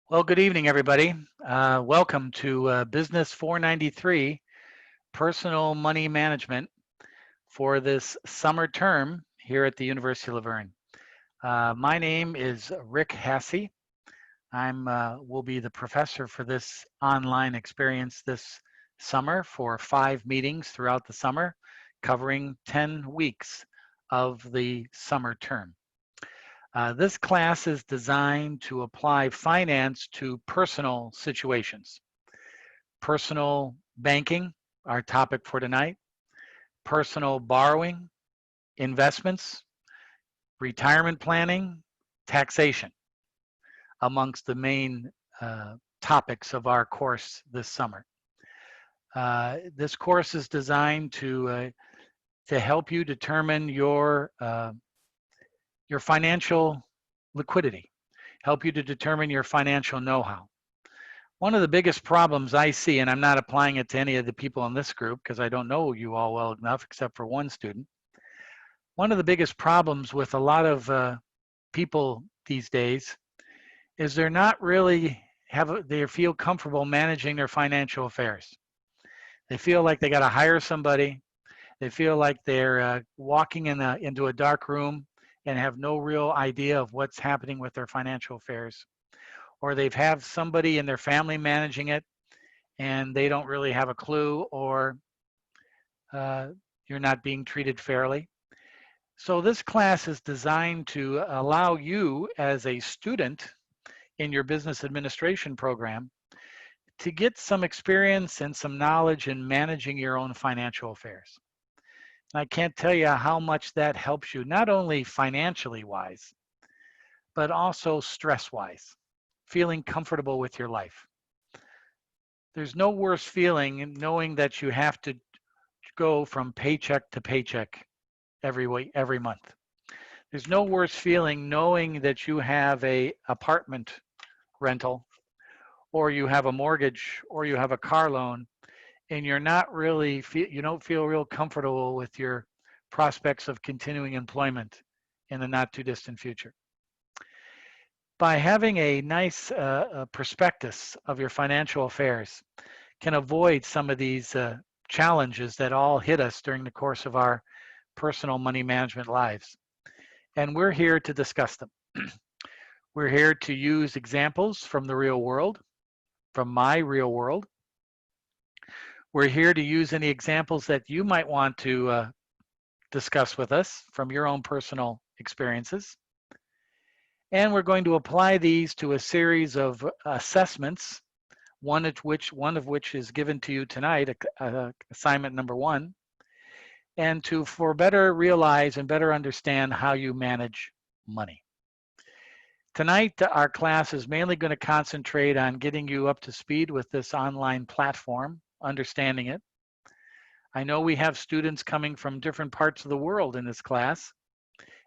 Well, good evening, everybody. Welcome to Business 493, Personal Money Management for this summer term here at the University of La Verne. My name is Rick Hasse. Will be the professor for this online experience this summer for 5 meetings throughout the summer, covering 10 weeks of the summer term. This class is designed to apply finance to personal situations. Personal banking, our topic for tonight, personal borrowing, investments, retirement planning, taxation, amongst the main topics of our course this summer. This course is designed to help you determine your financial liquidity, help you to determine your financial know-how. One of the biggest problems I see, and I'm not applying it to any of the people in this group because I don't know you all well enough except for one student. One of the biggest problems with a lot of people these days is they're not really they feel comfortable managing their financial affairs. They feel like they got to hire somebody. They feel like they're walking into a dark room and have no real idea of what's happening with their financial affairs. Or they've have somebody in their family managing it and they don't really have a clue, or you're not being treated fairly. So this class is designed to allow you as a student in your business administration program to get some experience and some knowledge in managing your own financial affairs. I can't tell you how much that helps you, not only financially wise, but also stress wise, feeling comfortable with your life. There's no worse feeling knowing that you have to go from paycheck to paycheck every week, every month. There's no worse feeling knowing that you have a apartment rental, or you have a mortgage, or you have a car loan, and you're not really, you don't feel real comfortable with your prospects of continuing employment in the not too distant future. By having a nice prospectus of your financial affairs can avoid some of these challenges that all hit us during the course of our personal money management lives. And we're here to discuss them. We're here to use examples from the real world, from my real world. We're here to use any examples that you might want to discuss with us from your own personal experiences. And we're going to apply these to a series of assessments, one of which is given to you tonight, assignment number 1, and for better realize and better understand how you manage money. Tonight, our class is mainly going to concentrate on getting you up to speed with this online platform, understanding it. I know we have students coming from different parts of the world in this class,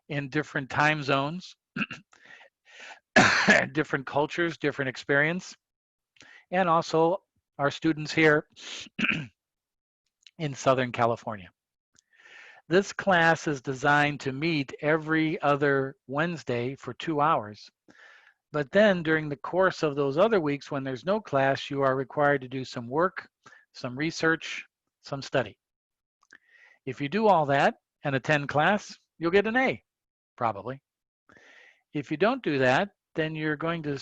in different time zones, different cultures, different experience, and also our students here in Southern California. This class is designed to meet every other Wednesday for 2 hours. But then during the course of those other weeks when there's no class, you are required to do some work, some research, some study. If you do all that and attend class, you'll get an A, probably. If you don't do that, then you're going to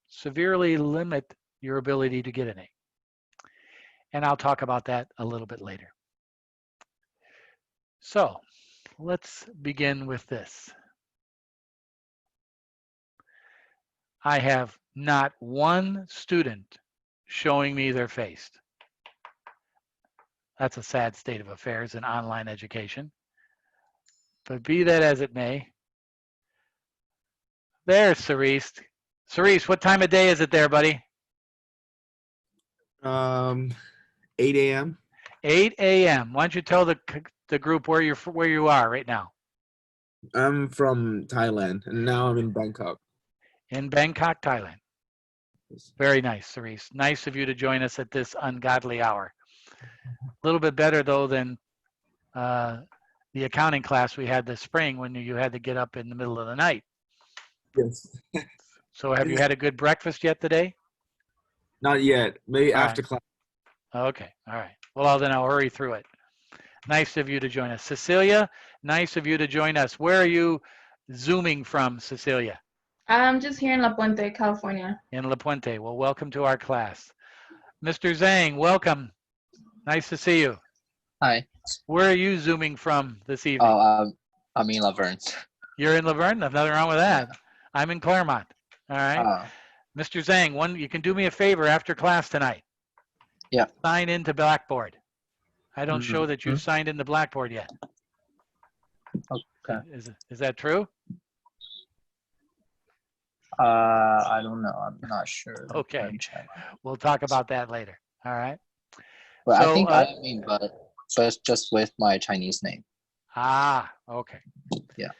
severely limit your ability to get an A. And I'll talk about that a little bit later. So let's begin with this. I have not one student showing me their face. That's a sad state of affairs in online education. But be that as it may, there's Cerise. Cerise, what time of day is it there, buddy? 8 a.m. 8 a.m. Why don't you tell the group where you are right now? I'm from Thailand, and now I'm in Bangkok. In Bangkok, Thailand. Very nice, Cerise. Nice of you to join us at this ungodly hour. A little bit better, though, than the accounting class we had this spring when you had to get up in the middle of the night. Yes. So have you had a good breakfast yet today? Not yet. Maybe All after right. class. Okay. All right. Well, then I'll hurry through it. Nice of you to join us. Cecilia, nice of you to join us. Where are you Zooming from, Cecilia? I'm just here in La Puente, California. In La Puente. Well, welcome to our class. Mr. Zhang, welcome. Nice to see you. Hi. Where are you Zooming from this evening? Oh, I'm in Laverne. You're in Laverne? Nothing wrong with that. I'm in Claremont. All right. Mr. Zhang, you can do me a favor after class tonight. Yeah. Sign into Blackboard. I don't show that you've signed into Blackboard yet. Okay. Is that true? I don't know. I'm not sure. Okay. Let me check. We'll talk about that later. All right. Well, So, I think I mean, but just with my Chinese name. Ah, okay. Yeah.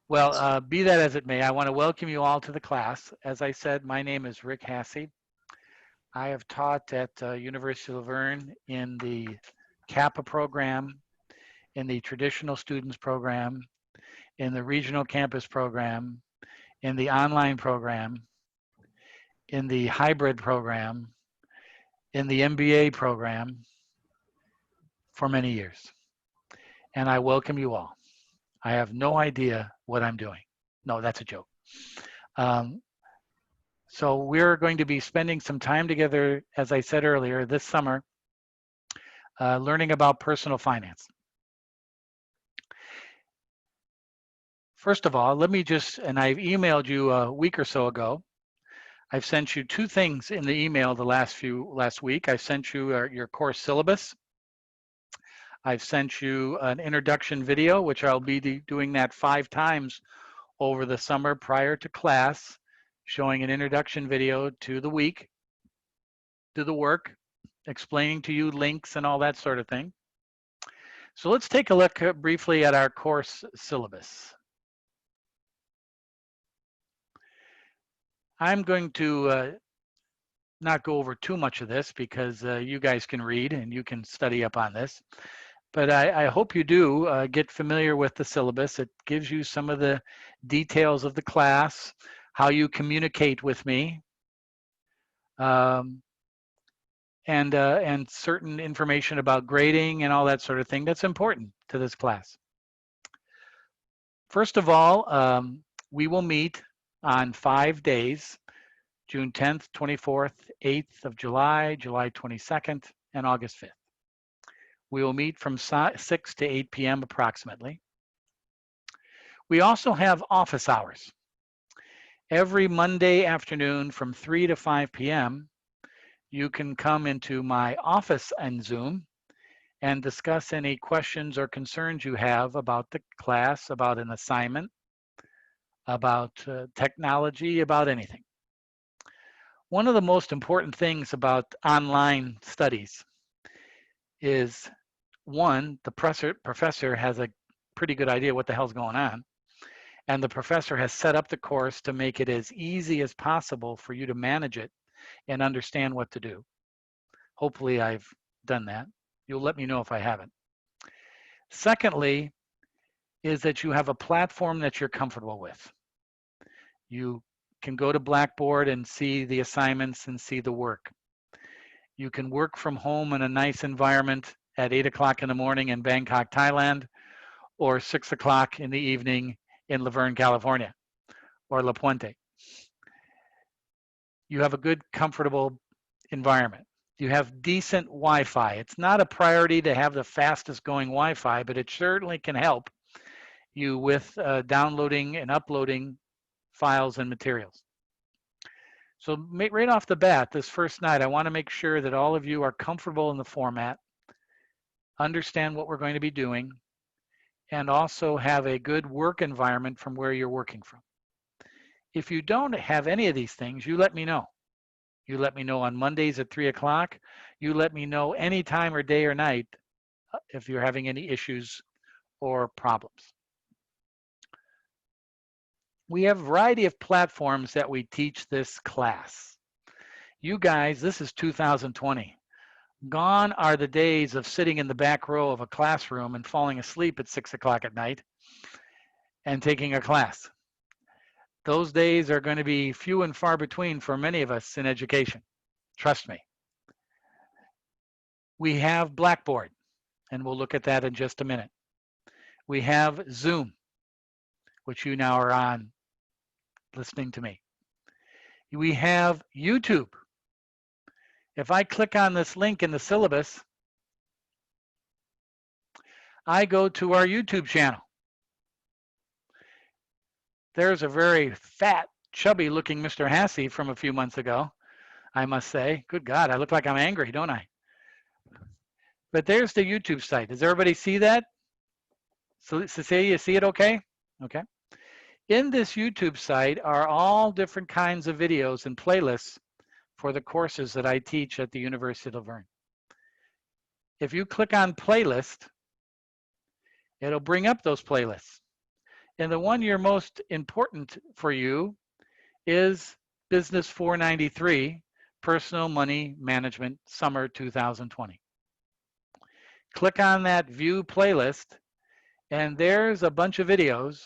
Well, be that as it may, I want to welcome you all to the class. As I said, my name is Rick Hassey. I have taught at University of Laverne in the CAPA program, in the traditional students program, in the regional campus program, in the online program, in the hybrid program, in the MBA program for many years. And I welcome you all. I have no idea what I'm doing. No, that's a joke. So we're going to be spending some time together, as I said earlier, this summer, learning about personal finance. First of all, let me and I've emailed you a week or so ago. I've sent you two things in the email the last week. I sent you your course syllabus. I've sent you an introduction video, which I'll be doing that 5 times over the summer prior to class, showing an introduction video to the week, to the work, explaining to you links and all that sort of thing. So let's take a look briefly at our course syllabus. I'm going to not go over too much of this because you guys can read and you can study up on this. But I hope you do get familiar with the syllabus. It gives you some of the details of the class, how you communicate with me, and certain information about grading and all that sort of thing that's important to this class. First of all, we will meet on 5 days, June 10th, 24th, 8th of July, July 22nd, and August 5th. We will meet from 6 to 8 p.m. approximately. We also have office hours. Every Monday afternoon from 3 to 5 p.m., you can come into my office in Zoom and discuss any questions or concerns you have about the class, about an assignment, about technology, about anything. One of the most important things about online studies is, one, the professor has a pretty good idea what the hell's going on, and the professor has set up the course to make it as easy as possible for you to manage it and understand what to do. Hopefully I've done that. You'll let me know if I haven't. Secondly, is that you have a platform that you're comfortable with. You can go to Blackboard and see the assignments and see the work. You can work from home in a nice environment at 8 o'clock in the morning in Bangkok, Thailand, or 6 o'clock in the evening in Laverne, California, or La Puente. You have a good, comfortable environment. You have decent Wi-Fi. It's not a priority to have the fastest going Wi-Fi, but it certainly can help you with downloading and uploading files and materials. So right off the bat, this first night, I want to make sure that all of you are comfortable in the format, understand what we're going to be doing, and also have a good work environment from where you're working from. If you don't have any of these things, you let me know. You let me know on Mondays at 3 o'clock. You let me know any time or day or night if you're having any issues or problems. We have a variety of platforms that we teach this class. You guys, this is 2020. Gone are the days of sitting in the back row of a classroom and falling asleep at 6 o'clock at night and taking a class. Those days are going to be few and far between for many of us in education. Trust me. We have Blackboard, and we'll look at that in just a minute. We have Zoom, which you now are on listening to me. We have YouTube. If I click on this link in the syllabus, I go to our YouTube channel. There's a very fat, chubby looking Mr. Hassey from a few months ago, I must say. Good God, I look like I'm angry, don't I? But there's the YouTube site. Does everybody see that? So Cecilia, you see it okay? Okay. In this YouTube site are all different kinds of videos and playlists for the courses that I teach at the University of Laverne. If you click on playlist, it'll bring up those playlists. And the one you're most important for you is Business 493, Personal Money Management, Summer 2020. Click on that View Playlist, and there's a bunch of videos.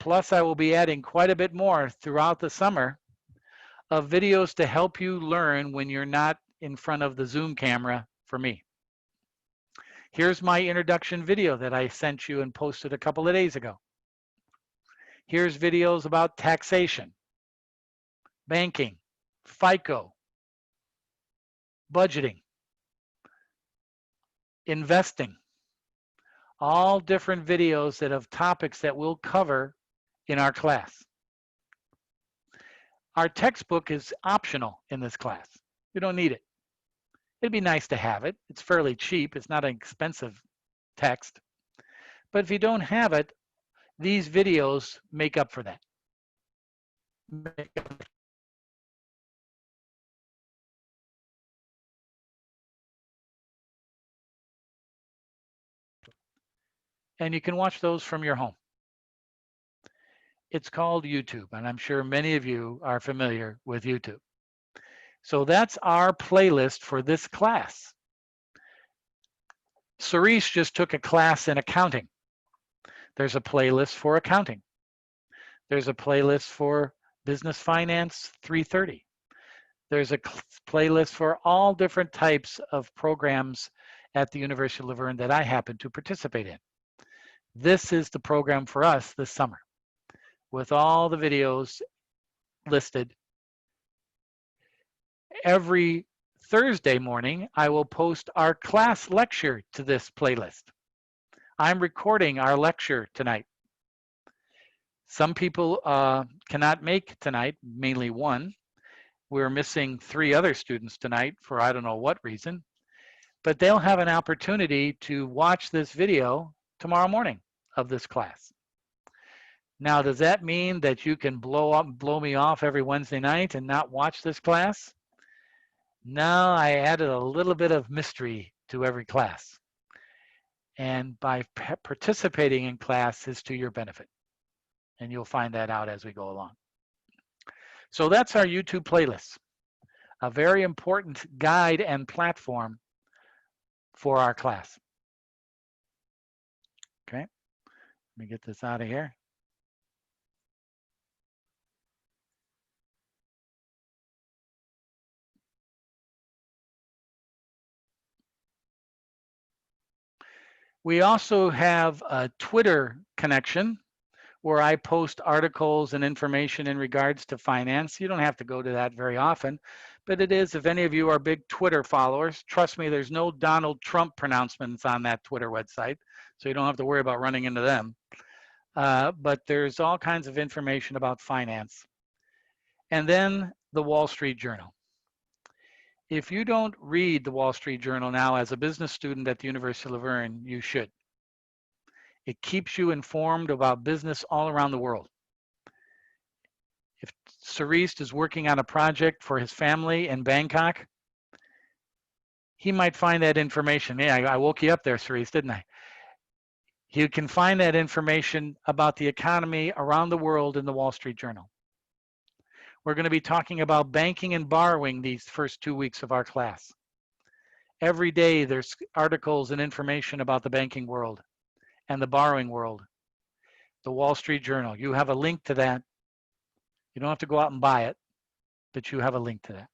Plus, I will be adding quite a bit more throughout the summer of videos to help you learn when you're not in front of the Zoom camera for me. Here's my introduction video that I sent you and posted a couple of days ago. Here's videos about taxation, banking, FICO, budgeting, investing, all different videos that have topics that we'll cover in our class. Our textbook is optional in this class. You don't need it. It'd be nice to have it. It's fairly cheap. It's not an expensive text. But if you don't have it, these videos make up for that. And you can watch those from your home. It's called YouTube, and I'm sure many of you are familiar with YouTube. So that's our playlist for this class. Cerise just took a class in accounting. There's a playlist for accounting. There's a playlist for business finance 330. There's a playlist for all different types of programs at the University of Laverne that I happen to participate in. This is the program for us this summer, with all the videos listed. Every Thursday morning, I will post our class lecture to this playlist. I'm recording our lecture tonight. Some people cannot make tonight, mainly one. We're missing 3 other students tonight for I don't know what reason, but they'll have an opportunity to watch this video tomorrow morning of this class. Now, does that mean that you can blow me off every Wednesday night and not watch this class? No, I added a little bit of mystery to every class. And by participating in class is to your benefit. And you'll find that out as we go along. So that's our YouTube playlist, a very important guide and platform for our class. Okay, let me get this out of here. We also have a Twitter connection where I post articles and information in regards to finance. You don't have to go to that very often, but it is, if any of you are big Twitter followers, trust me, there's no Donald Trump pronouncements on that Twitter website, so you don't have to worry about running into them. But there's all kinds of information about finance. And then the Wall Street Journal. If you don't read the Wall Street Journal now as a business student at the University of Laverne, you should. It keeps you informed about business all around the world. If Cerise is working on a project for his family in Bangkok, he might find that information. Yeah, I woke you up there, Cerise, didn't I? You can find that information about the economy around the world in the Wall Street Journal. We're going to be talking about banking and borrowing these first 2 weeks of our class. Every day there's articles and information about the banking world and the borrowing world. The Wall Street Journal, you have a link to that. You don't have to go out and buy it, but you have a link to that.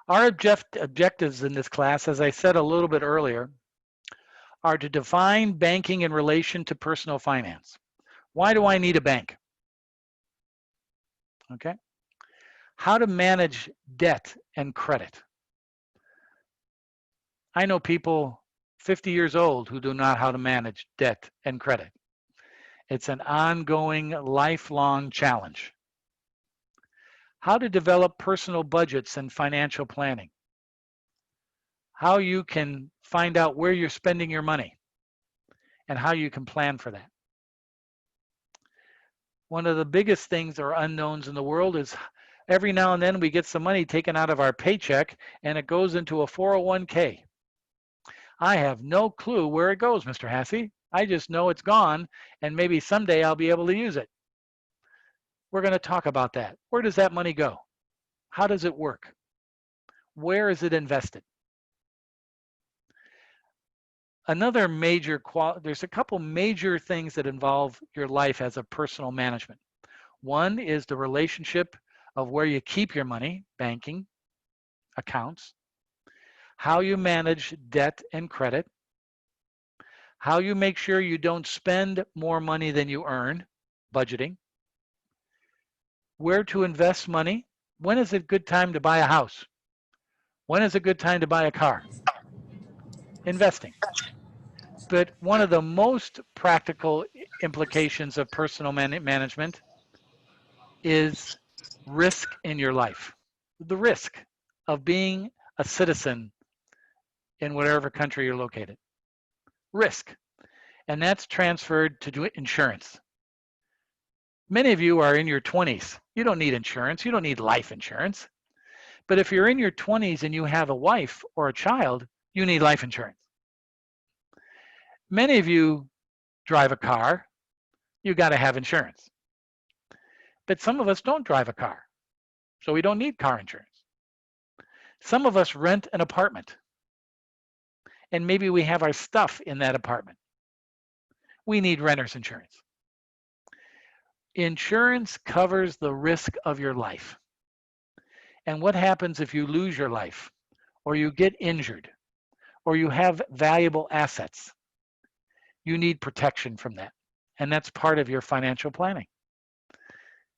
Our objectives in this class, as I said a little bit earlier, are to define banking in relation to personal finance. Why do I need a bank? Okay. How to manage debt and credit. I know people 50 years old who do not know how to manage debt and credit. It's an ongoing, lifelong challenge. How to develop personal budgets and financial planning. How you can find out where you're spending your money and how you can plan for that. One of the biggest things or unknowns in the world is every now and then we get some money taken out of our paycheck and it goes into a 401k. I have no clue where it goes, Mr. Hassey. I just know it's gone and maybe someday I'll be able to use it. We're going to talk about that. Where does that money go? How does it work? Where is it invested? Another major, there's a couple major things that involve your life as a personal management. One is the relationship of where you keep your money, banking, accounts, how you manage debt and credit, how you make sure you don't spend more money than you earn, budgeting, where to invest money, when is a good time to buy a house, when is a good time to buy a car, investing. But one of the most practical implications of personal management is risk in your life. The risk of being a citizen in whatever country you're located. Risk. And that's transferred to insurance. Many of you are in your 20s. You don't need insurance. You don't need life insurance. But if you're in your 20s and you have a wife or a child, you need life insurance. Many of you drive a car. You got to have insurance. But some of us don't drive a car, so we don't need car insurance. Some of us rent an apartment, and maybe we have our stuff in that apartment. We need renter's insurance. Insurance covers the risk of your life. And what happens if you lose your life, or you get injured, or you have valuable assets? You need protection from that. And that's part of your financial planning.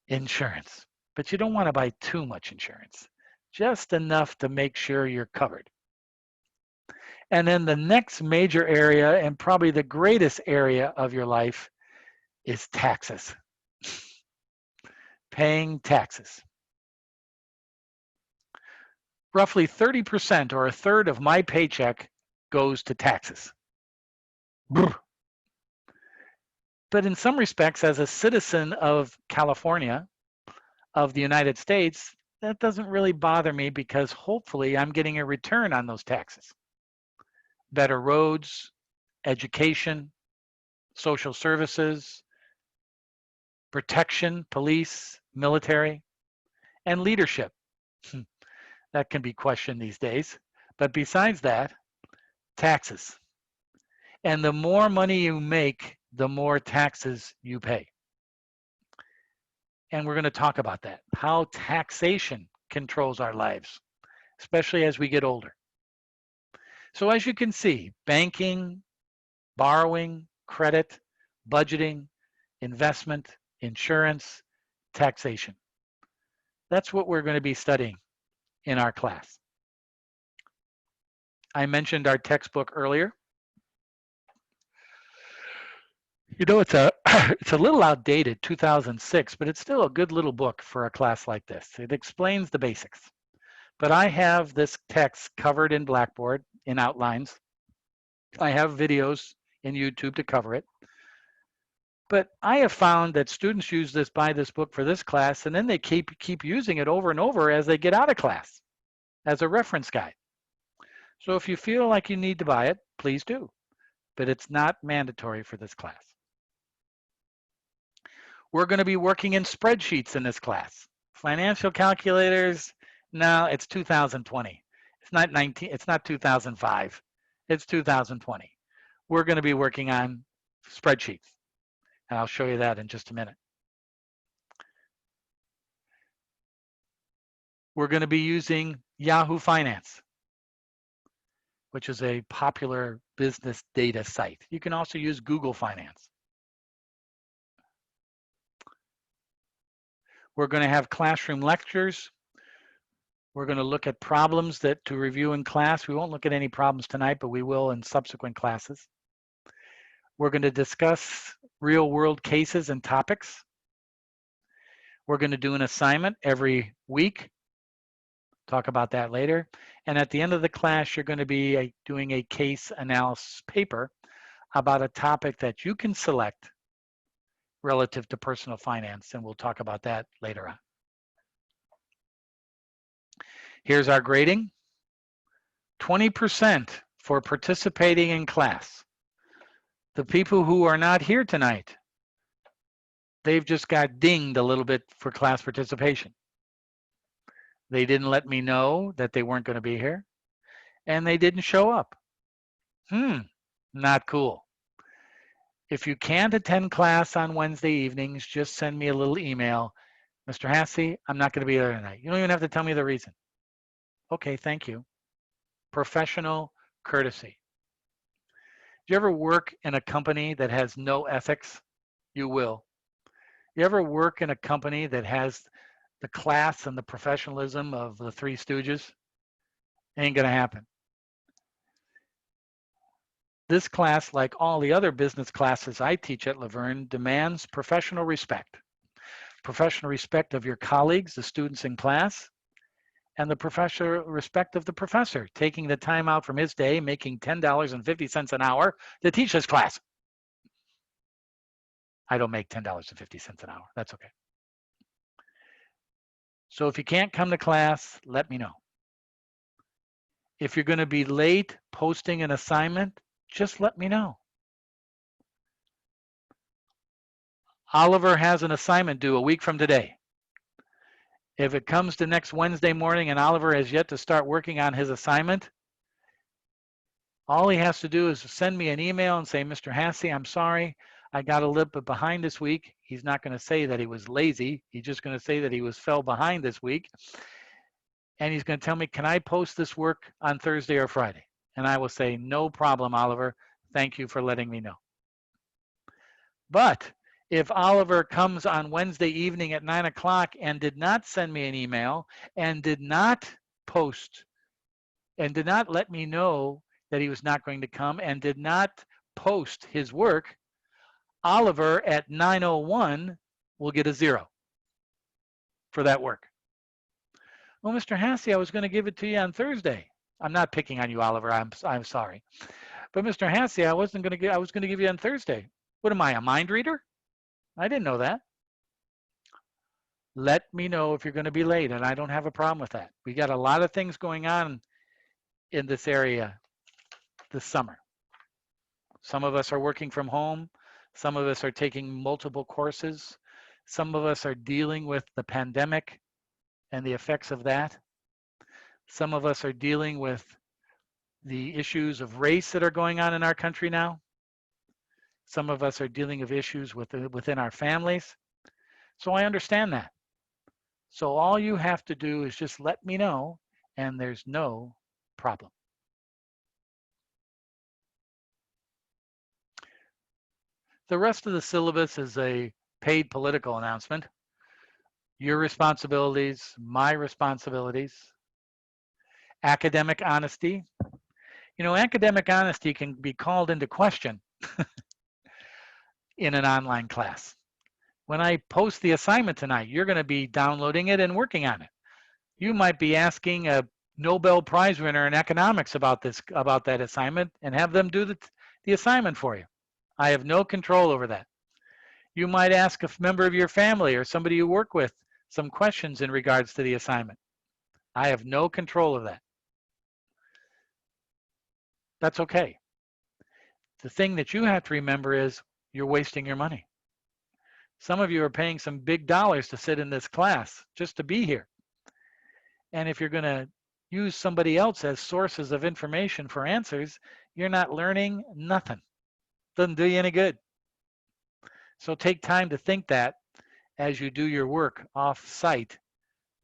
Insurance. But you don't want to buy too much insurance. Just enough to make sure you're covered. And then the next major area, and probably the greatest area of your life, is taxes. Paying taxes. Roughly 30% or a third of my paycheck goes to taxes. But in some respects, as a citizen of California, of the United States, that doesn't really bother me because hopefully I'm getting a return on those taxes. Better roads, education, social services, protection, police, military, and leadership. That can be questioned these days. But besides that, taxes. And the more money you make, the more taxes you pay. And we're going to talk about that, how taxation controls our lives, especially as we get older. So as you can see, banking, borrowing, credit, budgeting, investment, insurance, taxation. That's what we're going to be studying in our class. I mentioned our textbook earlier. You know, it's a little outdated, 2006, but it's still a good little book for a class like this. It explains the basics. But I have this text covered in Blackboard in outlines. I have videos in YouTube to cover it. But I have found that students buy this book for this class, and then they keep using it over and over as they get out of class as a reference guide. So if you feel like you need to buy it, please do. But it's not mandatory for this class. We're going to be working in spreadsheets in this class. Financial calculators, no, it's 2020. It's not 19, it's not 2005. It's 2020. We're going to be working on spreadsheets. And I'll show you that in just a minute. We're going to be using Yahoo Finance, which is a popular business data site. You can also use Google Finance. We're going to have classroom lectures. We're going to look at problems that to review in class. We won't look at any problems tonight, but we will in subsequent classes. We're going to discuss real world cases and topics. We're going to do an assignment every week. Talk about that later. And at the end of the class, you're going to be doing a case analysis paper about a topic that you can select relative to personal finance, and we'll talk about that later on. Here's our grading. 20% for participating in class. The people who are not here tonight, they've just got dinged a little bit for class participation. They didn't let me know that they weren't going to be here, and they didn't show up. Not cool. If you can't attend class on Wednesday evenings, just send me a little email. Mr. Hasse, I'm not going to be there tonight. You don't even have to tell me the reason. Okay, thank you. Professional courtesy. Do you ever work in a company that has no ethics? You will. You ever work in a company that has the class and the professionalism of the Three Stooges? Ain't gonna happen. This class, like all the other business classes I teach at Laverne, demands professional respect. Professional respect of your colleagues, the students in class, and the professional respect of the professor, taking the time out from his day, making $10.50 an hour to teach this class. I don't make $10.50 an hour. That's okay. So if you can't come to class, let me know. If you're going to be late posting an assignment, just let me know. Oliver has an assignment due a week from today. If it comes to next Wednesday morning and Oliver has yet to start working on his assignment, all he has to do is send me an email and say, Mr. Hasse, I'm sorry, I got a little bit behind this week. He's not going to say that he was lazy. He's just going to say that he fell behind this week. And he's going to tell me, can I post this work on Thursday or Friday? And I will say, no problem, Oliver. Thank you for letting me know. But if Oliver comes on Wednesday evening at 9 o'clock and did not send me an email and did not post and did not let me know that he was not going to come and did not post his work, Oliver at 9:01 will get a 0 for that work. Well, Mr. Hasse, I was going to give it to you on Thursday. I'm not picking on you, Oliver. I'm sorry. But Mr. Hasse, I was going to give you on Thursday. What am I, a mind reader? I didn't know that. Let me know if you're going to be late, and I don't have a problem with that. We got a lot of things going on in this area this summer. Some of us are working from home. Some of us are taking multiple courses. Some of us are dealing with the pandemic and the effects of that. Some of us are dealing with the issues of race that are going on in our country now. Some of us are dealing with issues within our families. So I understand that. So all you have to do is just let me know, and there's no problem. The rest of the syllabus is a paid political announcement. Your responsibilities, my responsibilities. Academic honesty. You know, academic honesty can be called into question in an online class. When I post the assignment tonight, you're going to be downloading it and working on it. You might be asking a Nobel Prize winner in economics about that assignment and have them do the assignment for you. I have no control over that. You might ask a member of your family or somebody you work with some questions in regards to the assignment. I have no control of that. That's okay. The thing that you have to remember is you're wasting your money. Some of you are paying some big dollars to sit in this class just to be here. And if you're going to use somebody else as sources of information for answers, you're not learning nothing. Doesn't do you any good. So take time to think that as you do your work off-site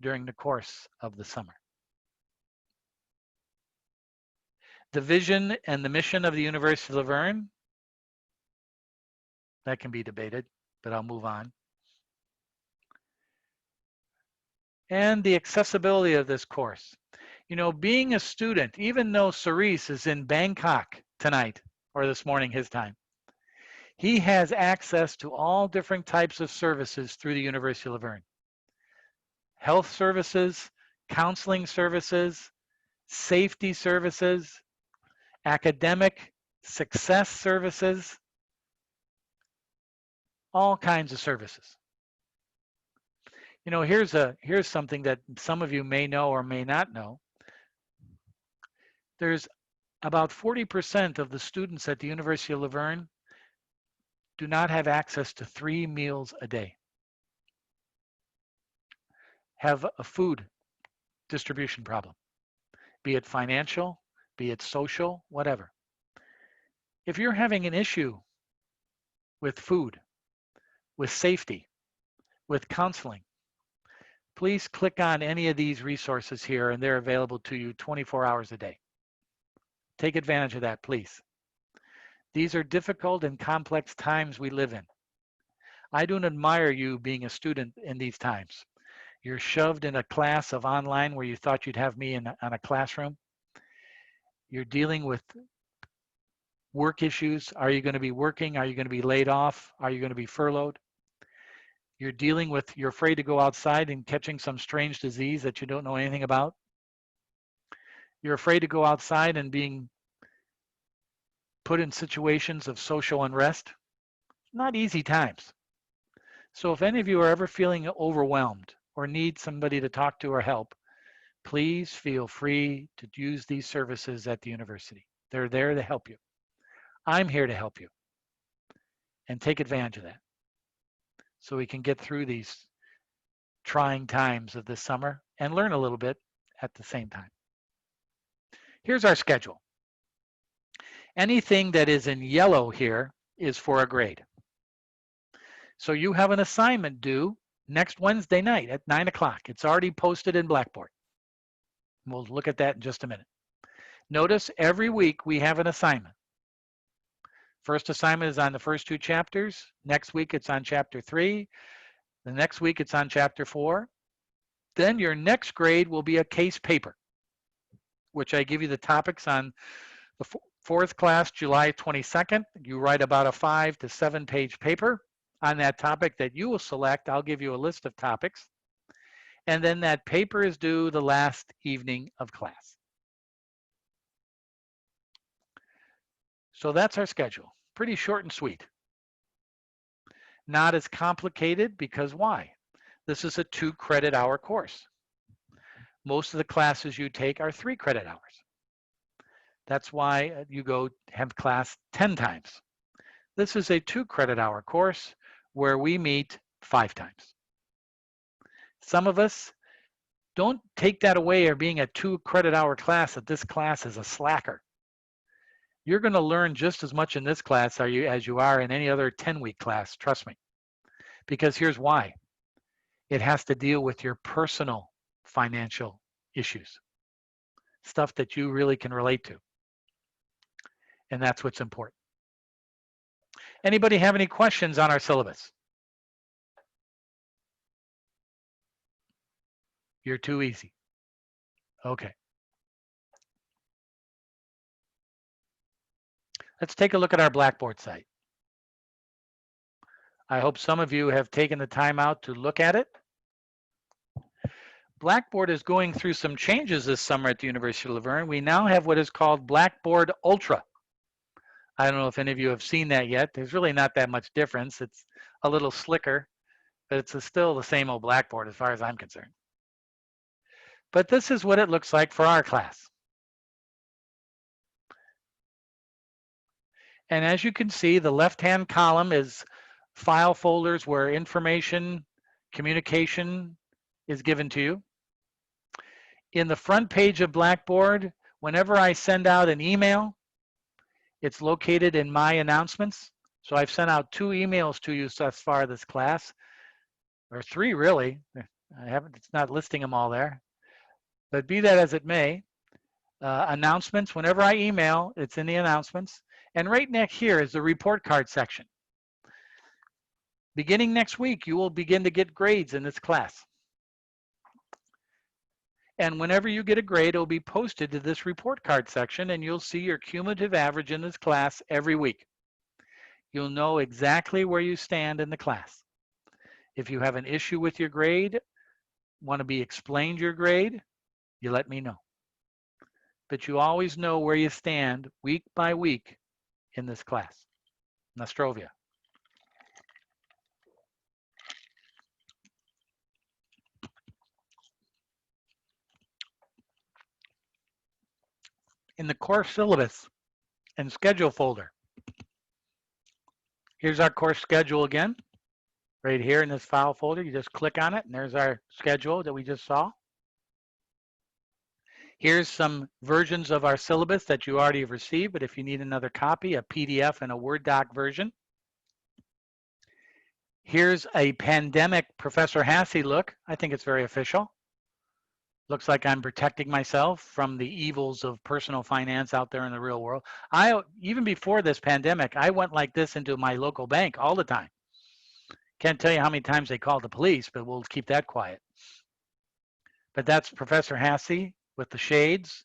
during the course of the summer. The vision and the mission of the University of Laverne, that can be debated, but I'll move on. And the accessibility of this course. You know, being a student, even though Cerise is in Bangkok tonight, or this morning his time, he has access to all different types of services through the University of Laverne. Health services, counseling services, safety services, academic success services, all kinds of services. You know, here's something that some of you may know or may not know. There's about 40% of the students at the University of Laverne do not have access to 3 meals a day. Have a food distribution problem, be it financial, be it social, whatever. If you're having an issue with food, with safety, with counseling, please click on any of these resources here and they're available to you 24 hours a day. Take advantage of that, please. These are difficult and complex times we live in. I don't admire you being a student in these times. You're shoved in a class of online where you thought you'd have me on a classroom. You're dealing with work issues. Are you going to be working? Are you going to be laid off? Are you going to be furloughed? You're dealing with, you're afraid to go outside and catching some strange disease that you don't know anything about. You're afraid to go outside and being put in situations of social unrest. Not easy times. So if any of you are ever feeling overwhelmed or need somebody to talk to or help, please feel free to use these services at the university. They're there to help you. I'm here to help you. And take advantage of that so we can get through these trying times of this summer and learn a little bit at the same time. Here's our schedule. Anything that is in yellow here is for a grade. So you have an assignment due next Wednesday night at 9 o'clock. It's already posted in Blackboard. We'll look at that in just a minute. Notice every week we have an assignment. First assignment is on the first 2 chapters. Next week it's on chapter 3. The next week it's on chapter 4. Then your next grade will be a case paper, which I give you the topics on the 4th class, July 22nd. You write about a 5 to 7 page paper on that topic that you will select. I'll give you a list of topics. And then that paper is due the last evening of class. So that's our schedule. Pretty short and sweet. Not as complicated because why? This is a 2 credit hour course. Most of the classes you take are 3 credit hours. That's why you go have class 10 times. This is a 2 credit hour course where we meet 5 times. Some of us don't take that away or being a 2 credit hour class that this class is a slacker. You're going to learn just as much in this class as you are in any other 10-week class, trust me. Because here's why. It has to deal with your personal financial issues. Stuff that you really can relate to. And that's what's important. Anybody have any questions on our syllabus? You're too easy. Okay. Let's take a look at our Blackboard site. I hope some of you have taken the time out to look at it. Blackboard is going through some changes this summer at the University of Laverne. We now have what is called Blackboard Ultra. I don't know if any of you have seen that yet. There's really not that much difference. It's a little slicker, but it's still the same old Blackboard as far as I'm concerned. But this is what it looks like for our class. And as you can see, the left-hand column is file folders where information, communication is given to you. In the front page of Blackboard, whenever I send out an email, it's located in my announcements. So I've sent out 2 emails to you thus far this class, or 3 really. It's not listing them all there. But be that as it may, announcements, whenever I email, it's in the announcements. And right next here is the report card section. Beginning next week, you will begin to get grades in this class. And whenever you get a grade, it will be posted to this report card section, and you'll see your cumulative average in this class every week. You'll know exactly where you stand in the class. If you have an issue with your grade, want to be explained your grade, you let me know. But you always know where you stand week by week in this class. Nostrovia. In the course syllabus and schedule folder, here's our course schedule again, right here in this file folder. You just click on it and there's our schedule that we just saw. Here's some versions of our syllabus that you already have received, but if you need another copy, a PDF and a Word doc version. Here's a pandemic Professor Hasse look. I think it's very official. Looks like I'm protecting myself from the evils of personal finance out there in the real world. Even before this pandemic, I went like this into my local bank all the time. Can't tell you how many times they called the police, but we'll keep that quiet. But that's Professor Hasse with the shades,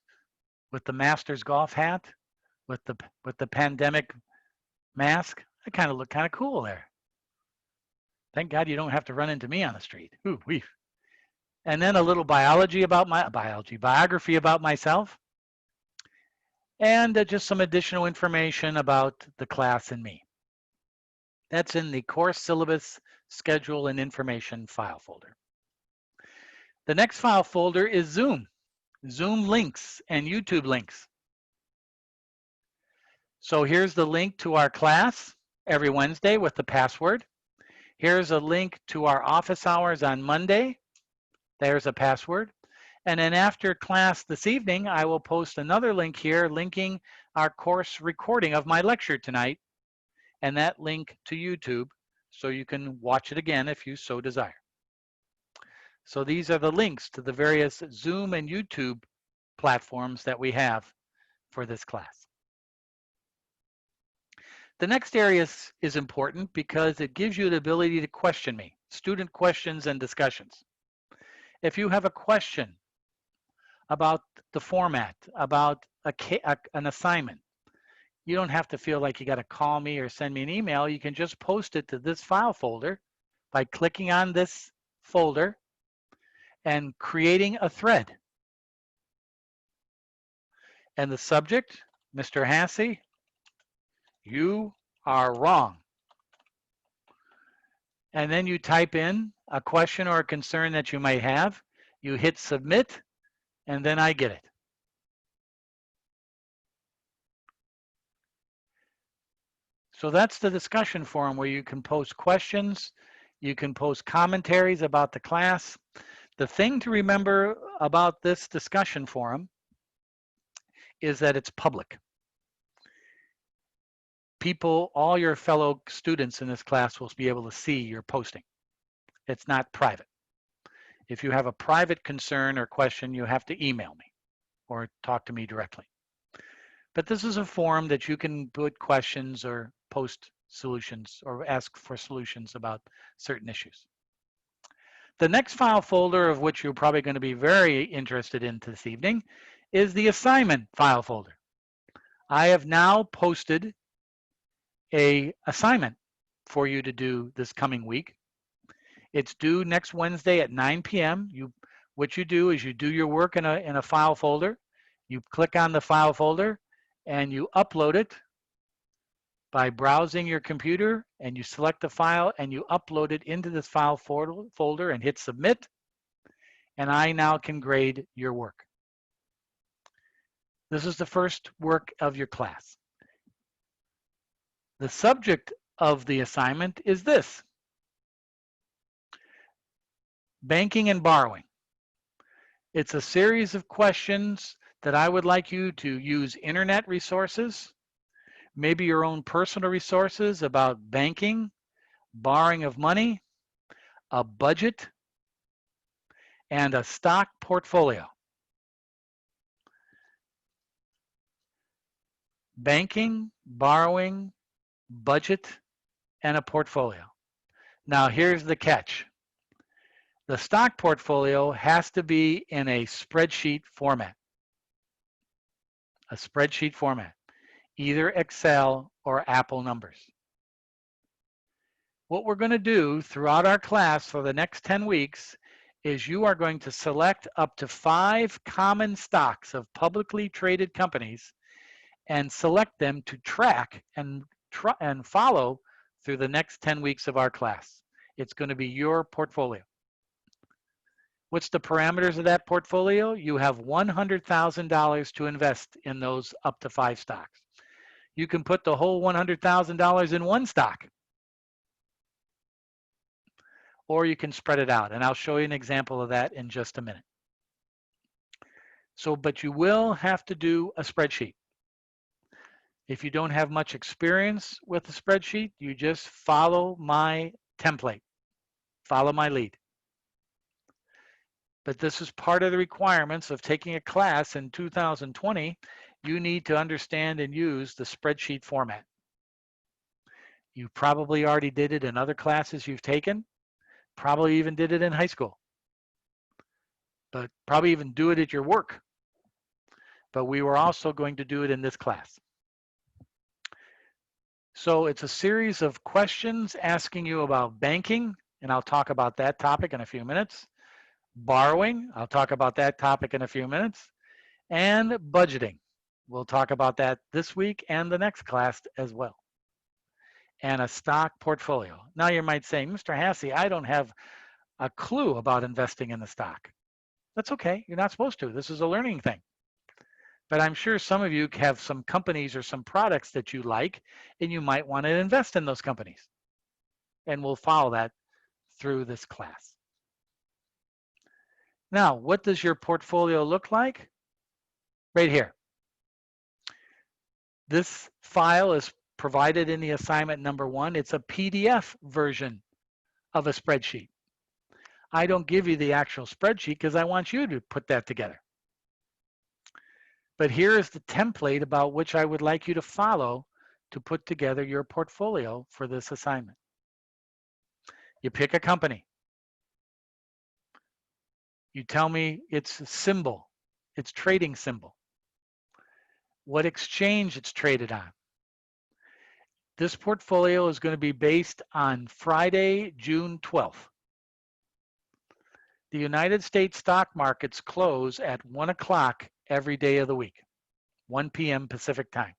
with the master's golf hat, with the pandemic mask. I kind of look kind of cool there. Thank God you don't have to run into me on the street. Ooh, wee. And then a little biography about myself, and just some additional information about the class and me. That's in the course syllabus, schedule, and information file folder. The next file folder is Zoom links and YouTube links. So here's the link to our class every Wednesday with the password. Here's a link to our office hours on Monday. There's a password. And then after class this evening, I will post another link here linking our course recording of my lecture tonight, and that link to YouTube so you can watch it again if you so desire. So these are the links to the various Zoom and YouTube platforms that we have for this class. The next area is important because it gives you the ability to question me, student questions and discussions. If you have a question about the format, about an assignment, you don't have to feel like you got to call me or send me an email. You can just post it to this file folder by clicking on this folder and creating a thread. And the subject, Mr. Hasse, you are wrong. And then you type in a question or a concern that you might have. You hit submit, and then I get it. So that's the discussion forum where you can post questions, you can post commentaries about the class. The thing to remember about this discussion forum is that it's public. People, all your fellow students in this class will be able to see your posting. It's not private. If you have a private concern or question, you have to email me or talk to me directly. But this is a forum that you can put questions or post solutions or ask for solutions about certain issues. The next file folder, of which you're probably going to be very interested in this evening, is the assignment file folder. I have now posted an assignment for you to do this coming week. It's due next Wednesday at 9 p.m. What you do is you do your work in a file folder. You click on the file folder and you upload it by browsing your computer, and you select the file and you upload it into this file folder and hit submit. And I now can grade your work. This is the first work of your class. The subject of the assignment is this: banking and borrowing. It's a series of questions that I would like you to use internet resources, maybe your own personal resources about banking, borrowing of money, a budget, and a stock portfolio. Banking, borrowing, budget, and a portfolio. Now here's the catch. The stock portfolio has to be in a spreadsheet format. A spreadsheet format, either Excel or Apple numbers. What we're going to do throughout our class for the next 10 weeks is you are going to select up to 5 common stocks of publicly traded companies and select them to track and follow through the next 10 weeks of our class. It's going to be your portfolio. What's the parameters of that portfolio? You have $100,000 to invest in those up to 5 stocks. You can put the whole $100,000 in one stock, or you can spread it out. And I'll show you an example of that in just a minute. So, but you will have to do a spreadsheet. If you don't have much experience with the spreadsheet, you just follow my template, follow my lead. But this is part of the requirements of taking a class in 2020. You need to understand and use the spreadsheet format. You probably already did it in other classes you've taken, probably even did it in high school, but probably even do it at your work. But we were also going to do it in this class. So it's a series of questions asking you about banking, and I'll talk about that topic in a few minutes. Borrowing, I'll talk about that topic in a few minutes. And budgeting, we'll talk about that this week and the next class as well. And a stock portfolio. Now you might say, Mr. Hasse, I don't have a clue about investing in the stock. That's okay, you're not supposed to. This is a learning thing. But I'm sure some of you have some companies or some products that you like, and you might want to invest in those companies. And we'll follow that through this class. Now, what does your portfolio look like? Right here. This file is provided in the assignment number 1. It's a PDF version of a spreadsheet. I don't give you the actual spreadsheet because I want you to put that together. But here is the template about which I would like you to follow to put together your portfolio for this assignment. You pick a company. You tell me its symbol, its trading symbol, what exchange it's traded on. This portfolio is going to be based on Friday, June 12th. The United States stock markets close at 1 o'clock every day of the week, 1 p.m. Pacific time.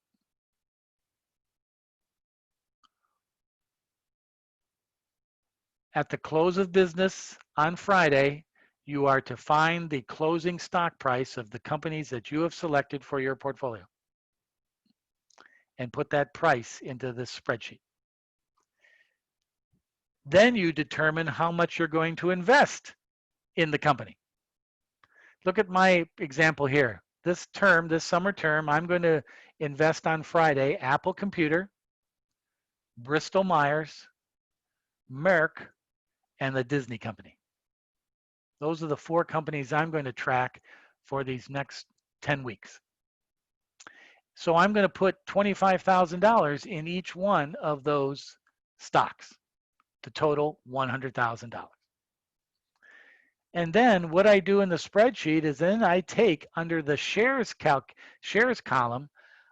At the close of business on Friday, you are to find the closing stock price of the companies that you have selected for your portfolio and put that price into this spreadsheet. Then you determine how much you're going to invest in the company. Look at my example here. This term, this summer term, I'm going to invest on Friday, Apple Computer, Bristol Myers, Merck, and the Disney Company. Those are the 4 companies I'm going to track for these next 10 weeks. So I'm going to put $25,000 in each one of those stocks to total $100,000. And then what I do in the spreadsheet is then I take under the shares column,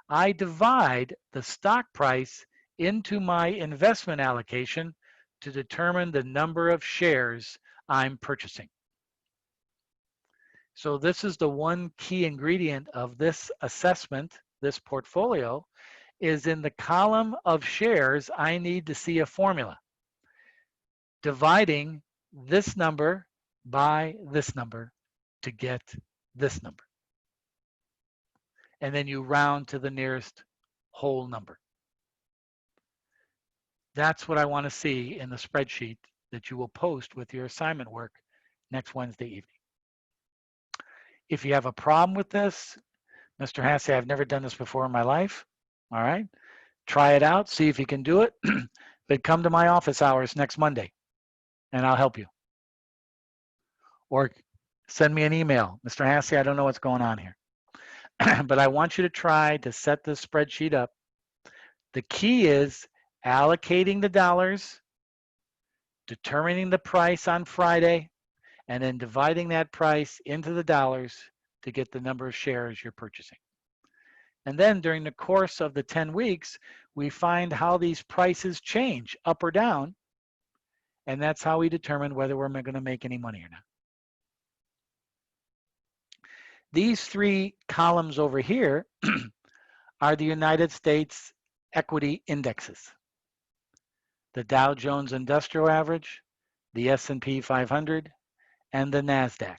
I divide the stock price into my investment allocation to determine the number of shares I'm purchasing. So this is the one key ingredient of this assessment, this portfolio, is in the column of shares, I need to see a formula dividing this number by this number to get this number. And then you round to the nearest whole number. That's what I want to see in the spreadsheet that you will post with your assignment work next Wednesday evening. If you have a problem with this, Mr. Hassey, I've never done this before in my life. All right. Try it out, see if you can do it. But come to my office hours next Monday and I'll help you. Or send me an email. Mr. Hassey, I don't know what's going on here. But I want you to try to set this spreadsheet up. The key is allocating the dollars, determining the price on Friday, and then dividing that price into the dollars to get the number of shares you're purchasing. And then during the course of the 10 weeks, we find how these prices change up or down. And that's how we determine whether we're going to make any money or not. These three columns over here are the United States equity indexes. The Dow Jones Industrial Average, the S&P 500, and the NASDAQ.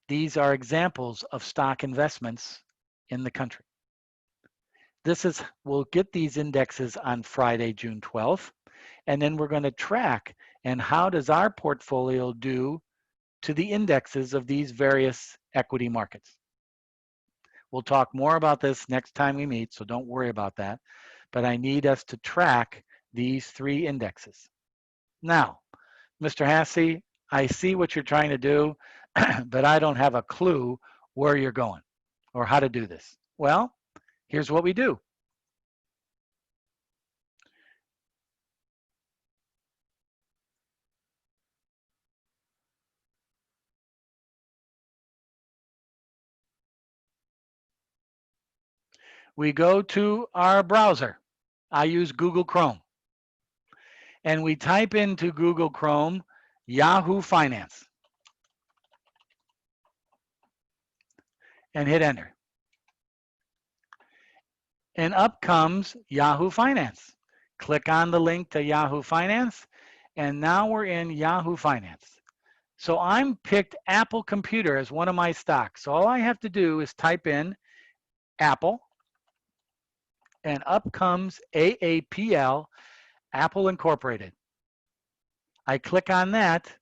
These are examples of stock investments in the country. We'll get these indexes on Friday, June 12th, and then we're going to track and how does our portfolio do to the indexes of these various equity markets. We'll talk more about this next time we meet, so don't worry about that. But I need us to track these three indexes. Now, Mr. Hassey, I see what you're trying to do, but I don't have a clue where you're going or how to do this. Well, here's what we do. We go to our browser. I use Google Chrome. And we type into Google Chrome Yahoo Finance. And hit enter. And up comes Yahoo Finance. Click on the link to Yahoo Finance. And now we're in Yahoo Finance. So I'm picked Apple Computer as one of my stocks. So all I have to do is type in Apple. And up comes AAPL, Apple Incorporated. I click on that.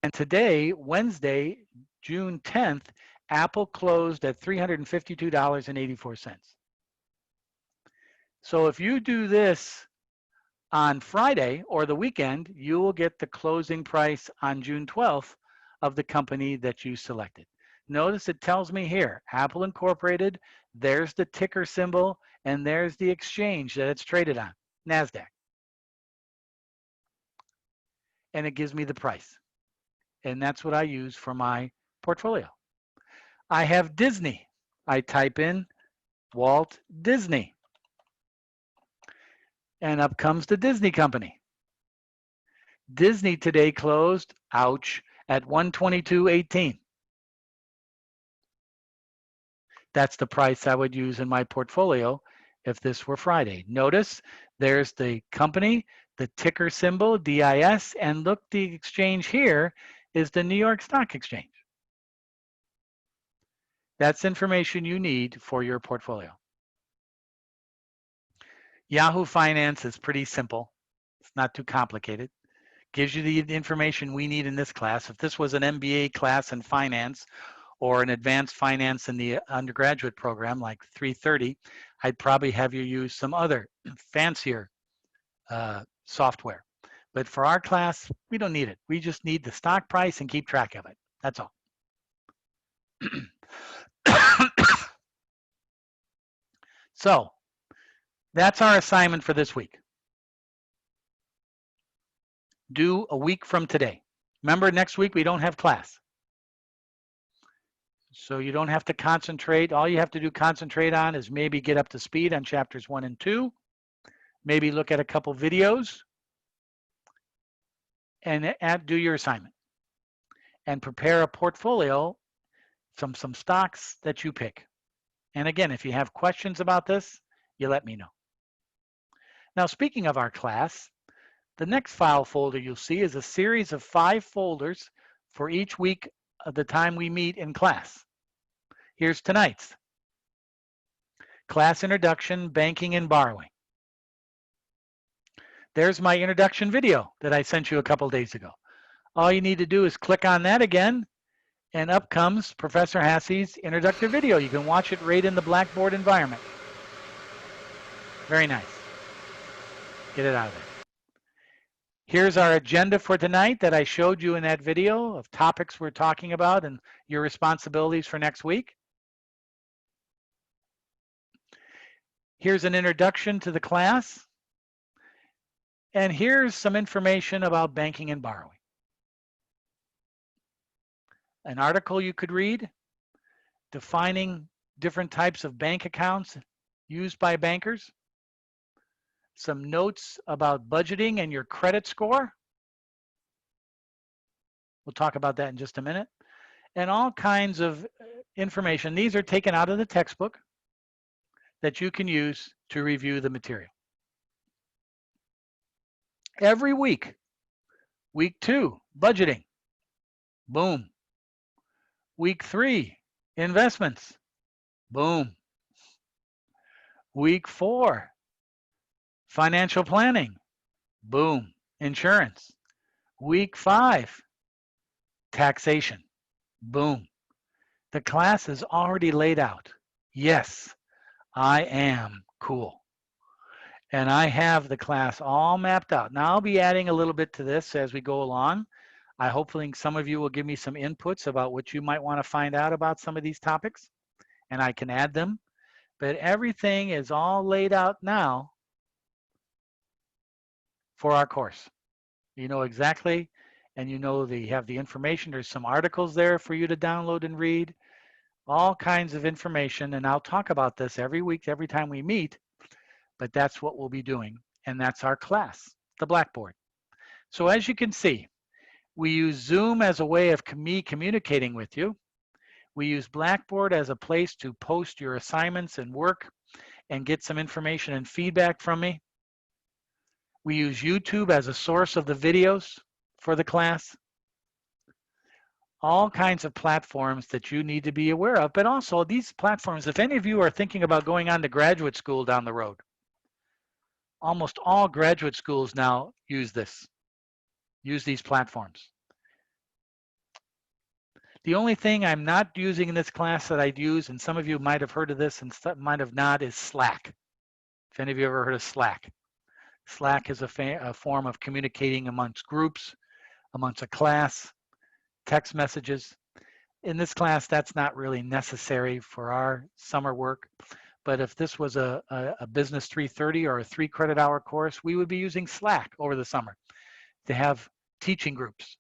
And today, Wednesday, June 10th, Apple closed at $352.84. So if you do this on Friday or the weekend, you will get the closing price on June 12th of the company that you selected. Notice it tells me here, Apple Incorporated, there's the ticker symbol, and there's the exchange that it's traded on, NASDAQ. And it gives me the price. And that's what I use for my portfolio. I have Disney. I type in Walt Disney. And up comes the Disney company. Disney today closed, ouch, at $122.18. That's the price I would use in my portfolio if this were Friday. Notice there's the company, the ticker symbol, DIS, and look, the exchange here is the New York Stock Exchange. That's information you need for your portfolio. Yahoo Finance is pretty simple. It's not too complicated. Gives you the information we need in this class. If this was an MBA class in finance or an advanced finance in the undergraduate program like 330, I'd probably have you use some other fancier software. But for our class, we don't need it. We just need the stock price and keep track of it. That's all. So that's our assignment for this week. Do a week from today. Remember, next week we don't have class. So you don't have to concentrate. All you have to do concentrate on is maybe get up to speed on chapters 1 and 2. Maybe look at a couple videos and do your assignment. And prepare a portfolio, some stocks that you pick. And again, if you have questions about this, you let me know. Now, speaking of our class, the next file folder you'll see is a series of 5 folders for each week of the time we meet in class. Here's tonight's. Class Introduction, Banking and Borrowing. There's my introduction video that I sent you a couple days ago. All you need to do is click on that again, And up comes Professor Hassey's introductory video. You can watch it right in the Blackboard environment. Very nice. Get it out of there. Here's our agenda for tonight that I showed you in that video of topics we're talking about and your responsibilities for next week. Here's an introduction to the class. And here's some information about banking and borrowing. An article you could read defining different types of bank accounts used by bankers. Some notes about budgeting and your credit score. We'll talk about that in just a minute. And all kinds of information. These are taken out of the textbook that you can use to review the material. Every week, week 2, budgeting. Boom. Week 3, investments. Boom. Week 4, financial planning. Boom. Insurance. Week 5, taxation. Boom. The class is already laid out. Yes, I am cool. And I have the class all mapped out. Now I'll be adding a little bit to this as we go along. I hopefully some of you will give me some inputs about what you might want to find out about some of these topics, and I can add them. But everything is all laid out now for our course. You know exactly, and you know you have the information. There's some articles there for you to download and read, all kinds of information, and I'll talk about this every week, every time we meet, but that's what we'll be doing, and that's our class, the Blackboard. So as you can see, we use Zoom as a way of me communicating with you. We use Blackboard as a place to post your assignments and work and get some information and feedback from me. We use YouTube as a source of the videos for the class. All kinds of platforms that you need to be aware of, but also these platforms, if any of you are thinking about going on to graduate school down the road, almost all graduate schools now use these platforms. The only thing I'm not using in this class that I'd use, and some of you might have heard of this and some might have not, is Slack. If any of you ever heard of Slack. Slack is a form of communicating amongst groups, amongst a class, text messages. In this class, that's not really necessary for our summer work. But if this was a Business 330 or a 3-credit-hour course, we would be using Slack over the summer to have teaching groups